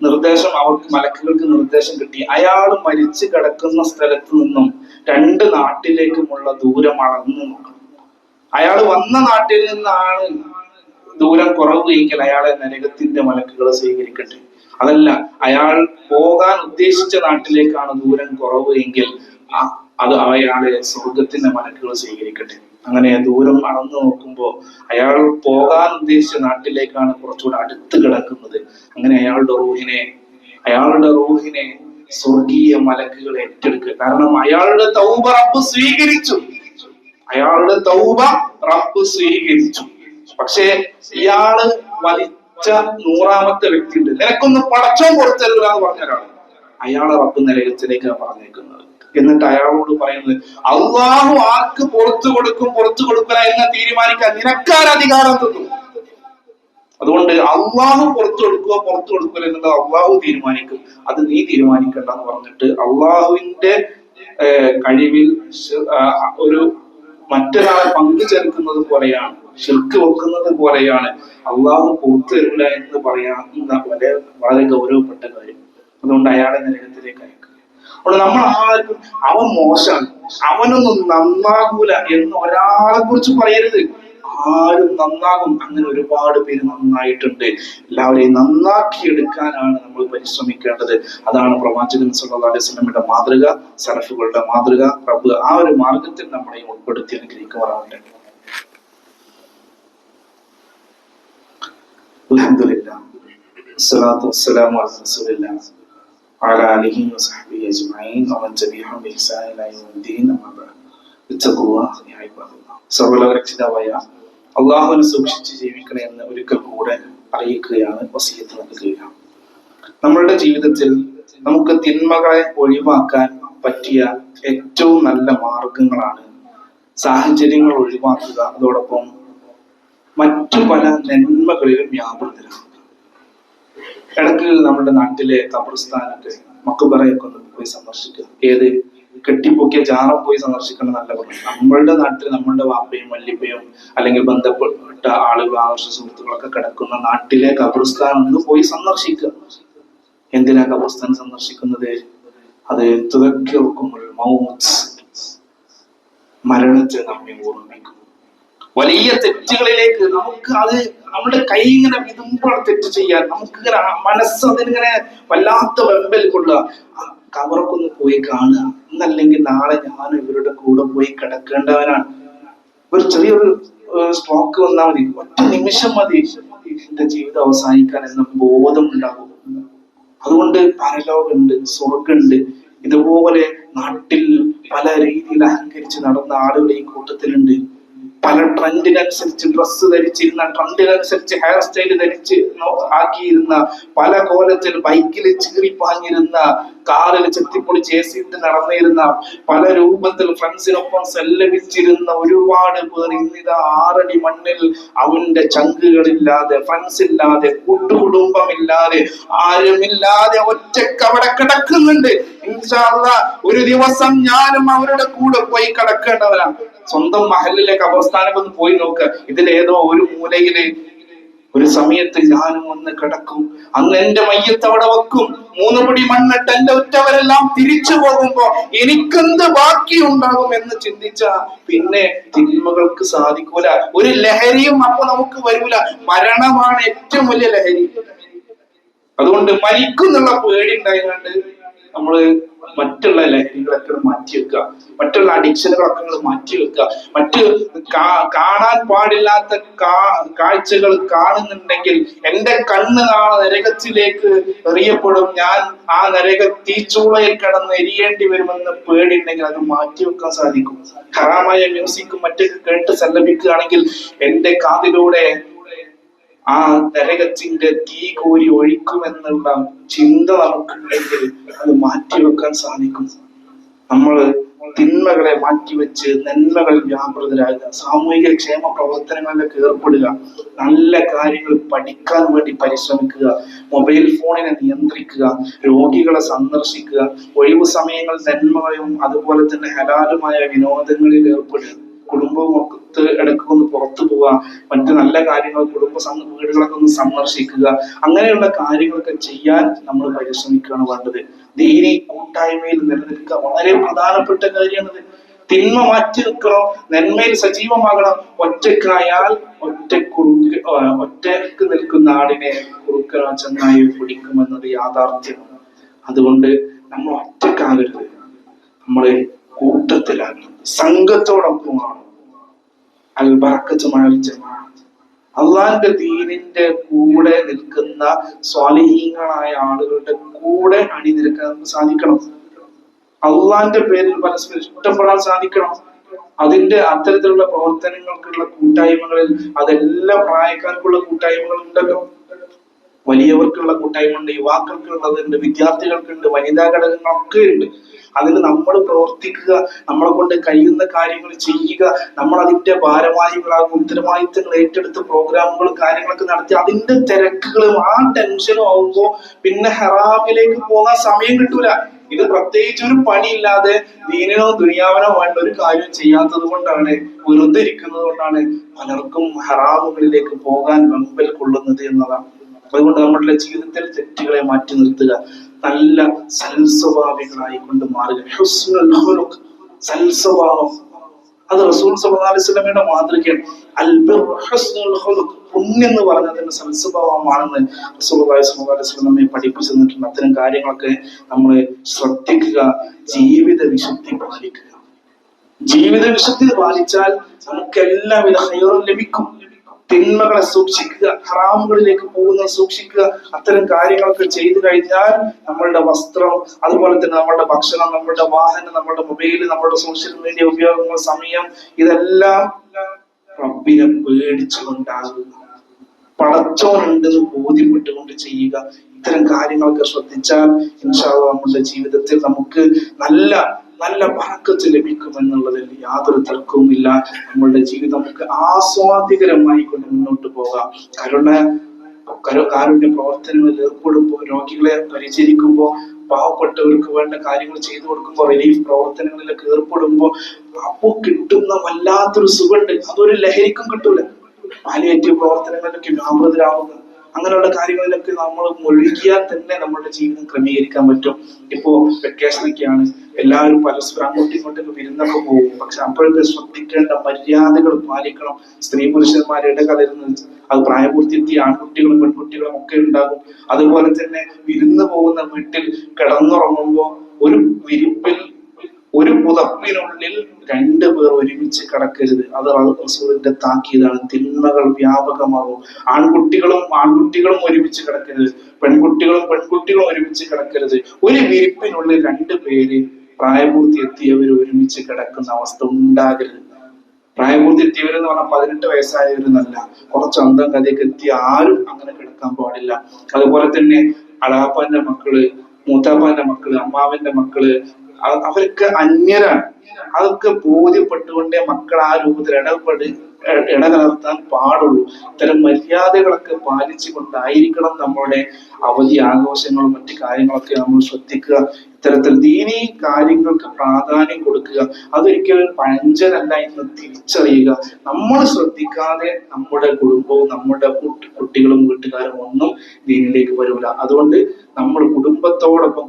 [SPEAKER 1] നിർദ്ദേശം, അവർക്ക് മലക്കുകൾക്ക് നിർദ്ദേശം കിട്ടി. അയാൾ മരിച്ചു കിടക്കുന്ന സ്ഥലത്ത് നിന്നും 2 നാട്ടിലേക്കുമുള്ള ദൂരം അളന്നു നോക്കണം. അയാൾ വന്ന നാട്ടിൽ നിന്നാണ് ദൂരം കുറവ് എങ്കിൽ അയാളെ നരകത്തിന്റെ മലക്കുകൾ സ്വീകരിക്കട്ടെ. അതല്ല, അയാൾ പോകാൻ ഉദ്ദേശിച്ച നാട്ടിലേക്കാണ് ദൂരം കുറവ് എങ്കിൽ അത് അയാളെ സ്വർഗത്തിന്റെ മലക്കുകൾ സ്വീകരിക്കട്ടെ. അങ്ങനെ ദൂരം അളന്നു നോക്കുമ്പോൾ അയാൾ പോകാൻ ഉദ്ദേശിച്ച നാട്ടിലേക്കാണ് കുറച്ചുകൂടെ അടുത്ത് കിടക്കുന്നത്. അങ്ങനെ അയാളുടെ റൂഹിനെ സ്വർഗീയ മലക്കുകൾ ഏറ്റെടുക്കുക. കാരണം അയാളുടെ തൗബ റബ്ബ് സ്വീകരിച്ചു. പക്ഷേ ഇയാള് മരിച്ച 100ാമത്തെ വ്യക്തി ഉണ്ട്, നിനക്കൊന്ന് പടച്ചോൻ കൊടുത്തരുക എന്ന് പറഞ്ഞ ഒരാൾ, അയാളെ റബ്ബ് നരകത്തിലേക്കാണ് പറഞ്ഞേക്കുന്നത്. എന്നിട്ട് അയാളോട് പറയുന്നത്, അള്ളാഹു ആർക്ക് പുറത്തു കൊടുക്കല എന്ന് തീരുമാനിക്കാൻ നിനക്കാർ അധികാരം തന്നു. അതുകൊണ്ട് അള്ളാഹു പുറത്തു കൊടുക്കുക എന്നുള്ളത് അള്ളാഹു തീരുമാനിക്കും, അത് നീ തീരുമാനിക്കണ്ട എന്ന് പറഞ്ഞിട്ട് അള്ളാഹുവിന്റെ കഴിവിൽ ഒരു മറ്റൊരാളെ പങ്കു ചേർക്കുന്നത് പോലെയാണ്, ശിർക്ക് വെക്കുന്നത് പോലെയാണ് അള്ളാഹു പുറത്തു തരില്ല എന്ന് പറയാവുന്ന വളരെ ഗൗരവപ്പെട്ട കാര്യം. അതുകൊണ്ട് അയാളെ നരകത്തിലേക്ക് അയക്കുക. അതുകൊണ്ട് നമ്മൾ ആർക്കും അവൻ മോശമാണ്, അവനൊന്നും നന്നാകൂല എന്ന് ഒരാളെ കുറിച്ച് പറയരുത്. ആരും നന്നാകും. അങ്ങനെ ഒരുപാട് പേര് നന്നായിട്ടുണ്ട്. എല്ലാവരെയും നന്നാക്കിയെടുക്കാനാണ് നമ്മൾ പരിശ്രമിക്കേണ്ടത്. അതാണ് പ്രവാചകൻ സല്ലല്ലാഹു അലൈഹി വസല്ലമയുടെ മാതൃക, സലഫുകളുടെ മാതൃക. റബ്ബ് ആ ഒരു മാർഗത്തിൽ നമ്മളെയും ഉൾപ്പെടുത്തി അനുഗ്രഹിക്കുമാറാവട്ടെ. അൽഹംദുലില്ലാഹ്, സ്വലാത്തു വസ്സലാമു അലാ റസൂലില്ലാഹ് വഅലാ ആലിഹി വസഹ്ബിഹി അജ്മഈൻ വമൻ തബിഅഹും ബിഇഹ്സാൻ ഇലാ യൗമിദ്ദീൻ. അമ്മാ ബഅദ്. ഇത്തഖുല്ലാഹ് യാ ഇബാദല്ലാഹ്. സർവ്വലോകരക്ഷിതാവായ അള്ളാഹുവിനെ സൂക്ഷിച്ച് ജീവിക്കണേ എന്ന് ഒരിക്കൽ കൂടെ അറിയിക്കുകയാണ്, വസിയത്ത് നൽകുകയാണ്. നമ്മളുടെ ജീവിതത്തിൽ നമുക്ക് തിന്മകളെ ഒഴിവാക്കാൻ പറ്റിയ ഏറ്റവും നല്ല മാർഗങ്ങളാണ് സാഹചര്യങ്ങൾ ഒഴിവാക്കുക, അതോടൊപ്പം മറ്റു പല നന്മകളിലും വ്യാപൃതരാകുക. ഇടയ്ക്ക് നമ്മുടെ നാട്ടിലെ ഖബർസ്ഥാനൊക്കെ മക്ബറയൊക്കെ ഒന്ന് പോയി സന്ദർശിക്കുക. ഏത് കെട്ടിപ്പൊക്കിയ ജാറം പോയി സന്ദർശിക്കണം എന്നല്ല പറഞ്ഞു. നമ്മളുടെ നാട്ടിൽ നമ്മളുടെ വാപ്പയും വല്യപ്പയും അല്ലെങ്കിൽ ബന്ധപ്പെട്ട ആളുകൾ, ആദർശ സുഹൃത്തുക്കളൊക്കെ കിടക്കുന്ന നാട്ടിലെ ഖബർസ്ഥാൻ ഒന്ന് പോയി സന്ദർശിക്കുക. എന്തിനാ ഖബർസ്ഥാൻ സന്ദർശിക്കുന്നത്? അത് തുദക്കിറുക്കുമുൽ മൗത്ത്, മരണത്തെ നമ്മെ ഓർമ്മിക്കും. വലിയ തെറ്റുകളിലേക്ക് നമുക്ക് അത് നമ്മുടെ കൈ ഇങ്ങനെ വിതുമ്പോൾ തെറ്റ് ചെയ്യാൻ നമുക്കിങ്ങനെ മനസ്സ് അതിനിങ്ങനെ വല്ലാത്ത വെമ്പൽ കൊള്ളുക. കബറൊക്കെ ഒന്ന് പോയി കാണുക. എന്നല്ലെങ്കിൽ നാളെ ഞാൻ ഇവരുടെ കൂടെ പോയി കിടക്കേണ്ടവനാണ്. ഒരു ചെറിയൊരു സ്ട്രോക്ക് വന്നാൽ മതി, ഒറ്റ നിമിഷം മതി എന്റെ ജീവിതം അവസാനിക്കാൻ എന്ന ബോധം ഉണ്ടാകും. അതുകൊണ്ട് പരലോകമുണ്ട്, സ്വർഗമുണ്ട്. ഇതുപോലെ നാട്ടിൽ പല രീതിയിൽ അഹങ്കരിച്ച് നടന്ന ആളുകൾ ഈ കൂട്ടത്തിലുണ്ട്. പല ട്രെൻഡിനനുസരിച്ച് ഡ്രസ്സ് ധരിച്ചിരുന്ന, ട്രെൻഡിനനുസരിച്ച് ഹെയർ സ്റ്റൈൽ ധരിച്ച് ആക്കിയിരുന്ന, പല കോലത്തിൽ ബൈക്കിൽ ചീറിപ്പാഞ്ഞിരുന്ന, കാറിൽ ചെത്തിപ്പൊളിച്ച് ഏസിയിട്ട് നടന്നിരുന്ന, പല രൂപത്തിൽ ഫ്രണ്ട്സിനൊപ്പം സെല്ലടിച്ചിരുന്ന ഒരുപാട് പേർ ഇന്നിതാ 6 അടി മണ്ണിൽ അവന്റെ ചങ്കുകളില്ലാതെ, ഫ്രണ്ട്സ് ഇല്ലാതെ, കൂട്ടുകുടുംബമില്ലാതെ, ആരുമില്ലാതെ ഒറ്റക്ക് അവിടെ കിടക്കുന്നുണ്ട്. ഇൻഷാ അല്ലാഹ് ഒരു ദിവസം ഞാനും അവരുടെ കൂടെ പോയി കിടക്കേണ്ടവരാണ്. സ്വന്തം മഹലിലെ കബർസ്ഥാനൊക്കെ ഒന്ന് പോയി നോക്ക്. ഇതിലേതോ ഒരു മൂലയില് ഒരു സമയത്ത് ഞാനും ഒന്ന് കിടക്കും. അന്ന് എന്റെ മയ്യത്ത് അവിടെ വെക്കും. 3 പടി മണ്ണിട്ട് എന്റെ ഉറ്റവരെല്ലാം തിരിച്ചു പോകുമ്പോ എനിക്കെന്ത് ബാക്കിയുണ്ടാകും എന്ന് ചിന്തിച്ച പിന്നെ തിന്മകൾക്ക് സാധിക്കൂല. ഒരു ലഹരിയും അപ്പൊ നമുക്ക് വരൂല. മരണമാണ് ഏറ്റവും വലിയ ലഹരി. അതുകൊണ്ട് മരിക്കുന്നുള്ള പേടി ഉണ്ടായതുകൊണ്ട് നമ്മള് മറ്റുള്ള ലഹരികളൊക്കെ മാറ്റിവെക്കുക, മറ്റുള്ള അഡിക്ഷനുകളൊക്കെ മാറ്റിവെക്കുക. മറ്റ് കാണാൻ പാടില്ലാത്ത കാഴ്ചകൾ കാണുന്നുണ്ടെങ്കിൽ എന്റെ കണ്ണ് നാളെ നരകത്തിലേക്ക് എറിയപ്പെടും, ഞാൻ ആ നരക തീച്ചൂളയിൽ കിടന്ന് എരിയേണ്ടി വരുമെന്ന് പേടിയുണ്ടെങ്കിൽ അത് മാറ്റിവെക്കാൻ സാധിക്കും. ഹറാമായ മ്യൂസിക്കും മറ്റൊക്കെ കേട്ട് സല്ലപിക്കുകയാണെങ്കിൽ എന്റെ കാതിലൂടെ ആ നരകത്തിന്റെ തീ കോരി ഒഴിക്കുമെന്നുള്ള ചിന്ത നമുക്കുണ്ടെങ്കിൽ അത് മാറ്റിവെക്കാൻ സാധിക്കും. നമ്മൾ തിന്മകളെ മാറ്റിവെച്ച് നന്മകൾ വ്യാപൃതരാകുക, സാമൂഹിക ക്ഷേമ പ്രവർത്തനങ്ങളിലൊക്കെ ഏർപ്പെടുക, നല്ല കാര്യങ്ങൾ പഠിക്കാൻ വേണ്ടി പരിശ്രമിക്കുക, മൊബൈൽ ഫോണിനെ നിയന്ത്രിക്കുക, രോഗികളെ സന്ദർശിക്കുക, ഒഴിവു സമയങ്ങൾ നന്മയും അതുപോലെ തന്നെ ഹലാലുമായ വിനോദങ്ങളിൽ ഏർപ്പെടുക, കുടുംബമൊത്ത് ഇടയ്ക്കൊന്ന് പുറത്തു പോവുക, മറ്റു നല്ല കാര്യങ്ങൾ വീടുകളൊക്കെ ഒന്ന് സന്ദർശിക്കുക. അങ്ങനെയുള്ള കാര്യങ്ങളൊക്കെ ചെയ്യാൻ നമ്മൾ പരിശ്രമിക്കുകയാണ് വേണ്ടത്. ദീനി കൂട്ടായ്മയിൽ നിലനിൽക്കുക വളരെ പ്രധാനപ്പെട്ട കാര്യമാണത്. തിന്മ മാറ്റി നിൽക്കണോ, നന്മയിൽ സജീവമാകണം. ഒറ്റക്കായാൽ ഒറ്റക്ക് നിൽക്കുന്ന ആടിനെ കുറുക്കനോ ചെന്നായി പിടിക്കുമെന്നത് യാഥാർത്ഥ്യമാണ്. അതുകൊണ്ട് നമ്മൾ ഒറ്റക്കാകരുത്, നമ്മള് കൂട്ടത്തിലാണ്, സംഘത്തോടൊപ്പമാണ്. അൽബറക്കത്തുമായ ജമാഅത്ത്, അള്ളാന്റെ ദീനിന്റെ കൂടെ നിൽക്കുന്ന സ്വാലിഹീങ്ങളായ ആളുകളുടെ കൂടെ അണിനിരക്കാൻ നമുക്ക് സാധിക്കണം. അള്ളാന്റെ പേരിൽ പരസ്പരം ഇഷ്ടപ്പെടാൻ സാധിക്കണം. അതിന്റെ അത്തരത്തിലുള്ള പ്രവർത്തനങ്ങൾക്കുള്ള കൂട്ടായ്മകളിൽ അതെല്ലാ പ്രായക്കാർക്കുള്ള കൂട്ടായ്മകളുണ്ടല്ലോ. വലിയവർക്കുള്ള കൂട്ടായ്മ ഉണ്ട്, യുവാക്കൾക്കുള്ളതുണ്ട്, വിദ്യാർത്ഥികൾക്കുണ്ട്, വനിതാ ഘടകങ്ങളൊക്കെ ഉണ്ട്. അതിന് നമ്മൾ പ്രവർത്തിക്കുക, നമ്മളെ കൊണ്ട് കഴിയുന്ന കാര്യങ്ങൾ ചെയ്യുക, നമ്മൾ അതിന്റെ ഭാരവാഹികളാകും, ഉത്തരവാദിത്തങ്ങൾ ഏറ്റെടുത്ത് പ്രോഗ്രാമുകളും കാര്യങ്ങളൊക്കെ നടത്തി അതിന്റെ തിരക്കുകളും ആ ടെൻഷനും ആവുമ്പോ പിന്നെ ഹറാമിലേക്ക് പോകാൻ സമയം കിട്ടൂല. ഇത് പ്രത്യേകിച്ച് ഒരു പണിയില്ലാതെ ദീനിനോ ദുനിയാവിനോ വേണ്ട ഒരു കാര്യം ചെയ്യാത്തത് കൊണ്ടാണ്, വെറുതെ ഇരിക്കുന്നത് കൊണ്ടാണ് പലർക്കും ഹറാമുകളിലേക്ക് പോകാൻ വെമ്പൽ കൊള്ളുന്നത് എന്നതാണ്. അതുകൊണ്ട് നമ്മുടെ ജീവിതത്തിൽ തെറ്റുകളെ മാറ്റി നിർത്തുക, നല്ല സൽസ്വഭാവികളായി കൊണ്ട് മാറുക. ഹുസ്നുൽ ഖുലുഖ്, സൽസ്വഭാവം, അത് റസൂൽ സല്ലല്ലാഹു അലൈഹി വസല്ലമയുടെ മാതൃകയാണ്. അൽബിർ ഹുസ്നുൽ ഖുലുഖ്, പുണ്യം എന്ന് പറഞ്ഞതിന്റെ സൽസ്വഭാവമാണെന്ന് റസൂലുള്ളാഹി സ്വല്ലല്ലാഹു അലൈഹി വസല്ലം നമ്മെ പഠിപ്പിച്ചു തന്നിട്ടുണ്ട്. അത്തരം കാര്യങ്ങളൊക്കെ നമ്മൾ ശ്രദ്ധിക്കുക. ജീവിത വിശുദ്ധി പാലിക്കുക. ജീവിത വിശുദ്ധി പാലിച്ചാൽ നമുക്ക് എല്ലാവിധ ഹൈറും ലഭിക്കും. തിന്മകളെ സൂക്ഷിക്കുക, ഹറാമുകളിലേക്ക് പോകുന്നത് സൂക്ഷിക്കുക. അത്തരം കാര്യങ്ങളൊക്കെ ചെയ്തു കഴിഞ്ഞാൽ നമ്മളുടെ വസ്ത്രം, അതുപോലെ തന്നെ നമ്മളുടെ ഭക്ഷണം, നമ്മളുടെ വാഹനം, നമ്മളുടെ മൊബൈല്, നമ്മളുടെ സോഷ്യൽ മീഡിയ ഉപയോഗങ്ങൾ, സമയം, ഇതെല്ലാം റബ്ബിനെ പേടിച്ചുകൊണ്ടാകുക, പടച്ചോനുണ്ടെന്ന് ബോധ്യപ്പെട്ടുകൊണ്ട് ചെയ്യുക. ഇത്തരം കാര്യങ്ങളൊക്കെ ശ്രദ്ധിച്ചാൽ ഇൻഷാ അല്ലാഹ് നമ്മുടെ ജീവിതത്തിൽ നമുക്ക് നല്ല ബറക്കത്ത് ലഭിക്കുമെന്നുള്ളതിൽ യാതൊരു തർക്കവുമില്ല. നമ്മളുടെ ജീവിതം നമുക്ക് ആസ്വാദികരമായി കൊണ്ട് മുന്നോട്ട് പോകാം. കാരുണ്യ പ്രവർത്തനങ്ങളിൽ ഏർപ്പെടുമ്പോൾ, രോഗികളെ പരിചരിക്കുമ്പോൾ, പാവപ്പെട്ടവർക്ക് വേണ്ട കാര്യങ്ങൾ ചെയ്തു കൊടുക്കുമ്പോൾ, റിലീഫ് പ്രവർത്തനങ്ങളിലൊക്കെ ഏർപ്പെടുമ്പോൾ അപ്പോ കിട്ടുന്ന വല്ലാത്തൊരു സുഖമുണ്ട്. അതൊരു ലഹരിക്കും കിട്ടൂല. പാലിയേറ്റീവ് പ്രവർത്തനങ്ങളിലൊക്കെ വ്യാപൃതരാവുക, അങ്ങനെയുള്ള കാര്യങ്ങളിലൊക്കെ നമ്മൾ മുഴുകിയാൽ തന്നെ നമ്മുടെ ജീവിതം ക്രമീകരിക്കാൻ പറ്റും. ഇപ്പോ വെക്കേഷനൊക്കെയാണ്, എല്ലാവരും പരസ്പരം അങ്ങോട്ടും ഇങ്ങോട്ടൊക്കെ വിരുന്നൊക്കെ പോകും. പക്ഷെ അപ്പോഴൊക്കെ ശ്രദ്ധിക്കേണ്ട മര്യാദകൾ പാലിക്കണം. സ്ത്രീ പുരുഷന്മാരുടെ കലരുന്നത് അത് പ്രായപൂർത്തിയെത്തിയ ആൺകുട്ടികളും പെൺകുട്ടികളും ഒക്കെ ഉണ്ടാകും. അതുപോലെ തന്നെ വിരുന്ന് പോകുന്ന വീട്ടിൽ കിടന്നുറങ്ങുമ്പോൾ ഒരു വിരിപ്പിൽ, ഒരു പുതപ്പിനുള്ളിൽ 2 പേർ ഒരുമിച്ച് കിടക്കരുത്. അത് റസൂലിന്റെ താക്കീതാണ്. തിന്മകൾ വ്യാപകമാകും. ആൺകുട്ടികളും ഒരുമിച്ച് കിടക്കരുത്, പെൺകുട്ടികളും ഒരുമിച്ച് കിടക്കരുത്. ഒരു വിരിപ്പിനുള്ളിൽ 2 പേര് പ്രായപൂർത്തി എത്തിയവർ ഒരുമിച്ച് കിടക്കുന്ന അവസ്ഥ ഉണ്ടാകരുത്. പ്രായപൂർത്തി എത്തിയവരെന്ന് പറഞ്ഞാൽ 18 വയസ്സായവരെന്നല്ല, കുറച്ച് അന്തം കഥയൊക്കെ എത്തിയ ആരും അങ്ങനെ കിടക്കാൻ പാടില്ല. അതുപോലെ തന്നെ അളാപ്പാന്റെ മക്കള്, മൂത്താപ്പാന്റെ മക്കള്, അമ്മാവന്റെ മക്കള്, അവരൊക്കെ അന്യരാണ്. അതൊക്കെ ബോധ്യപ്പെട്ടുകൊണ്ടേ മക്കൾ ആ രൂപത്തിൽ ഇടകലർത്താൻ പാടുള്ളൂ. ഇത്തരം മര്യാദകളൊക്കെ പാലിച്ചുകൊണ്ടായിരിക്കണം നമ്മുടെ അവധി ആഘോഷങ്ങളും മറ്റു കാര്യങ്ങളൊക്കെ നമ്മൾ ശ്രദ്ധിക്കുക. ഇത്തരത്തിൽ ദീനീ കാര്യങ്ങൾക്ക് പ്രാധാന്യം കൊടുക്കുക. അതൊരിക്കലും പഴഞ്ചനല്ല എന്ന് തിരിച്ചറിയുക. നമ്മൾ ശ്രദ്ധിക്കാതെ നമ്മുടെ കുടുംബവും നമ്മുടെ കുട്ടികളും വീട്ടുകാരും ഒന്നും ദീനിലേക്ക് വരൂല. അതുകൊണ്ട് നമ്മൾ കുടുംബത്തോടൊപ്പം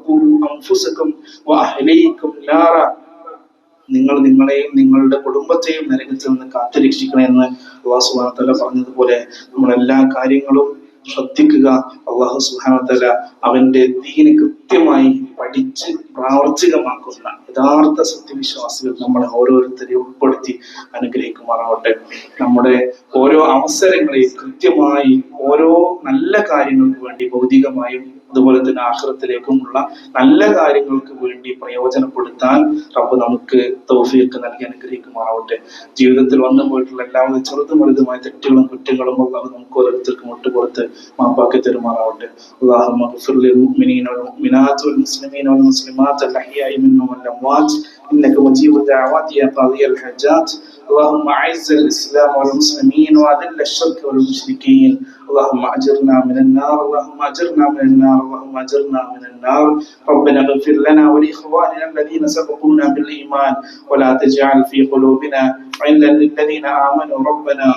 [SPEAKER 1] നിങ്ങൾ നിങ്ങളെയും നിങ്ങളുടെ കുടുംബത്തെയും നരകത്തിൽ നിന്ന് കാത്തുരക്ഷിക്കണമെന്ന് അള്ളാഹു സുബ്ഹാനഹു വ തആല പറഞ്ഞതുപോലെ നമ്മൾ എല്ലാ കാര്യങ്ങളും ശ്രദ്ധിക്കുക. അള്ളാഹു സുബ്ഹാനഹു വ തആല അവന്റെ ദീന് കൃത്യമായി പഠിച്ച് പ്രാവർത്തികമാക്കുന്ന യഥാർത്ഥ സത്യവിശ്വാസികൾ നമ്മളെ ഓരോരുത്തരെയും ഉൾപ്പെടുത്തി അനുഗ്രഹിക്കുമാറാവട്ടെ. നമ്മുടെ ഓരോ അവസരങ്ങളെയും കൃത്യമായി ഓരോ നല്ല കാര്യങ്ങൾക്ക് വേണ്ടി ഭൗതികമായും അതുപോലെ തന്നെ ആഖിറത്തിലേക്കുമുള്ള നല്ല കാര്യങ്ങൾക്ക് വേണ്ടി പ്രയോജനപ്പെടുത്താൻ റബ്ബ് നമുക്ക് തൗഫീഖ് നൽകി അനുഗ്രഹിക്കുമാറാവട്ടെ. ജീവിതത്തിൽ വന്നു പോയിട്ടുള്ള എല്ലാവിധ ചെറുതും വലുതുമായ തെറ്റുകളും കുറ്റങ്ങളും അല്ലാഹു നമുക്ക് ഓരോരുത്തർക്കും വിട്ടുകൊടുത്ത് മാപ്പാക്കി തരുമാറാവട്ടെ. അല്ലാഹുമ്മ ഗ്ഫിർ ലിൽ മുഅ്മിനീന വൽ മുഅ്മിനാത്ത് വൽ മുസ്ലിമീന വൽ മുസ്ലിമാത്ത് അൽ അഹ്യാഇ മിൻഹും വൽ അംവാത് ഇന്നക മുജീബു ദഅവാതി യാ ഖാദിയൽ ഹജാത്ത്. اللهم اعز الاسلام والمسلمين واذل الشرك والمشركين. اللهم اجرنا من النار، اللهم اجرنا من النار، اللهم اجرنا من النار. ربنا اغفر لنا ولاخواننا الذين سبقونا بالايمان ولا تجعل في قلوبنا غلا للذين امنوا ربنا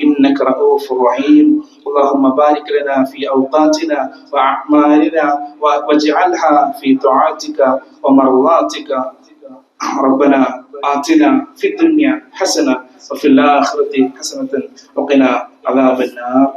[SPEAKER 1] انك رؤوف رحيم. اللهم بارك لنا في اوقاتنا واعمالنا واجعلها في طاعتك ومرضاتك. ربنا آتنا في الدنيا حسنة وفي الآخرة حسنة وقنا عذاب النار.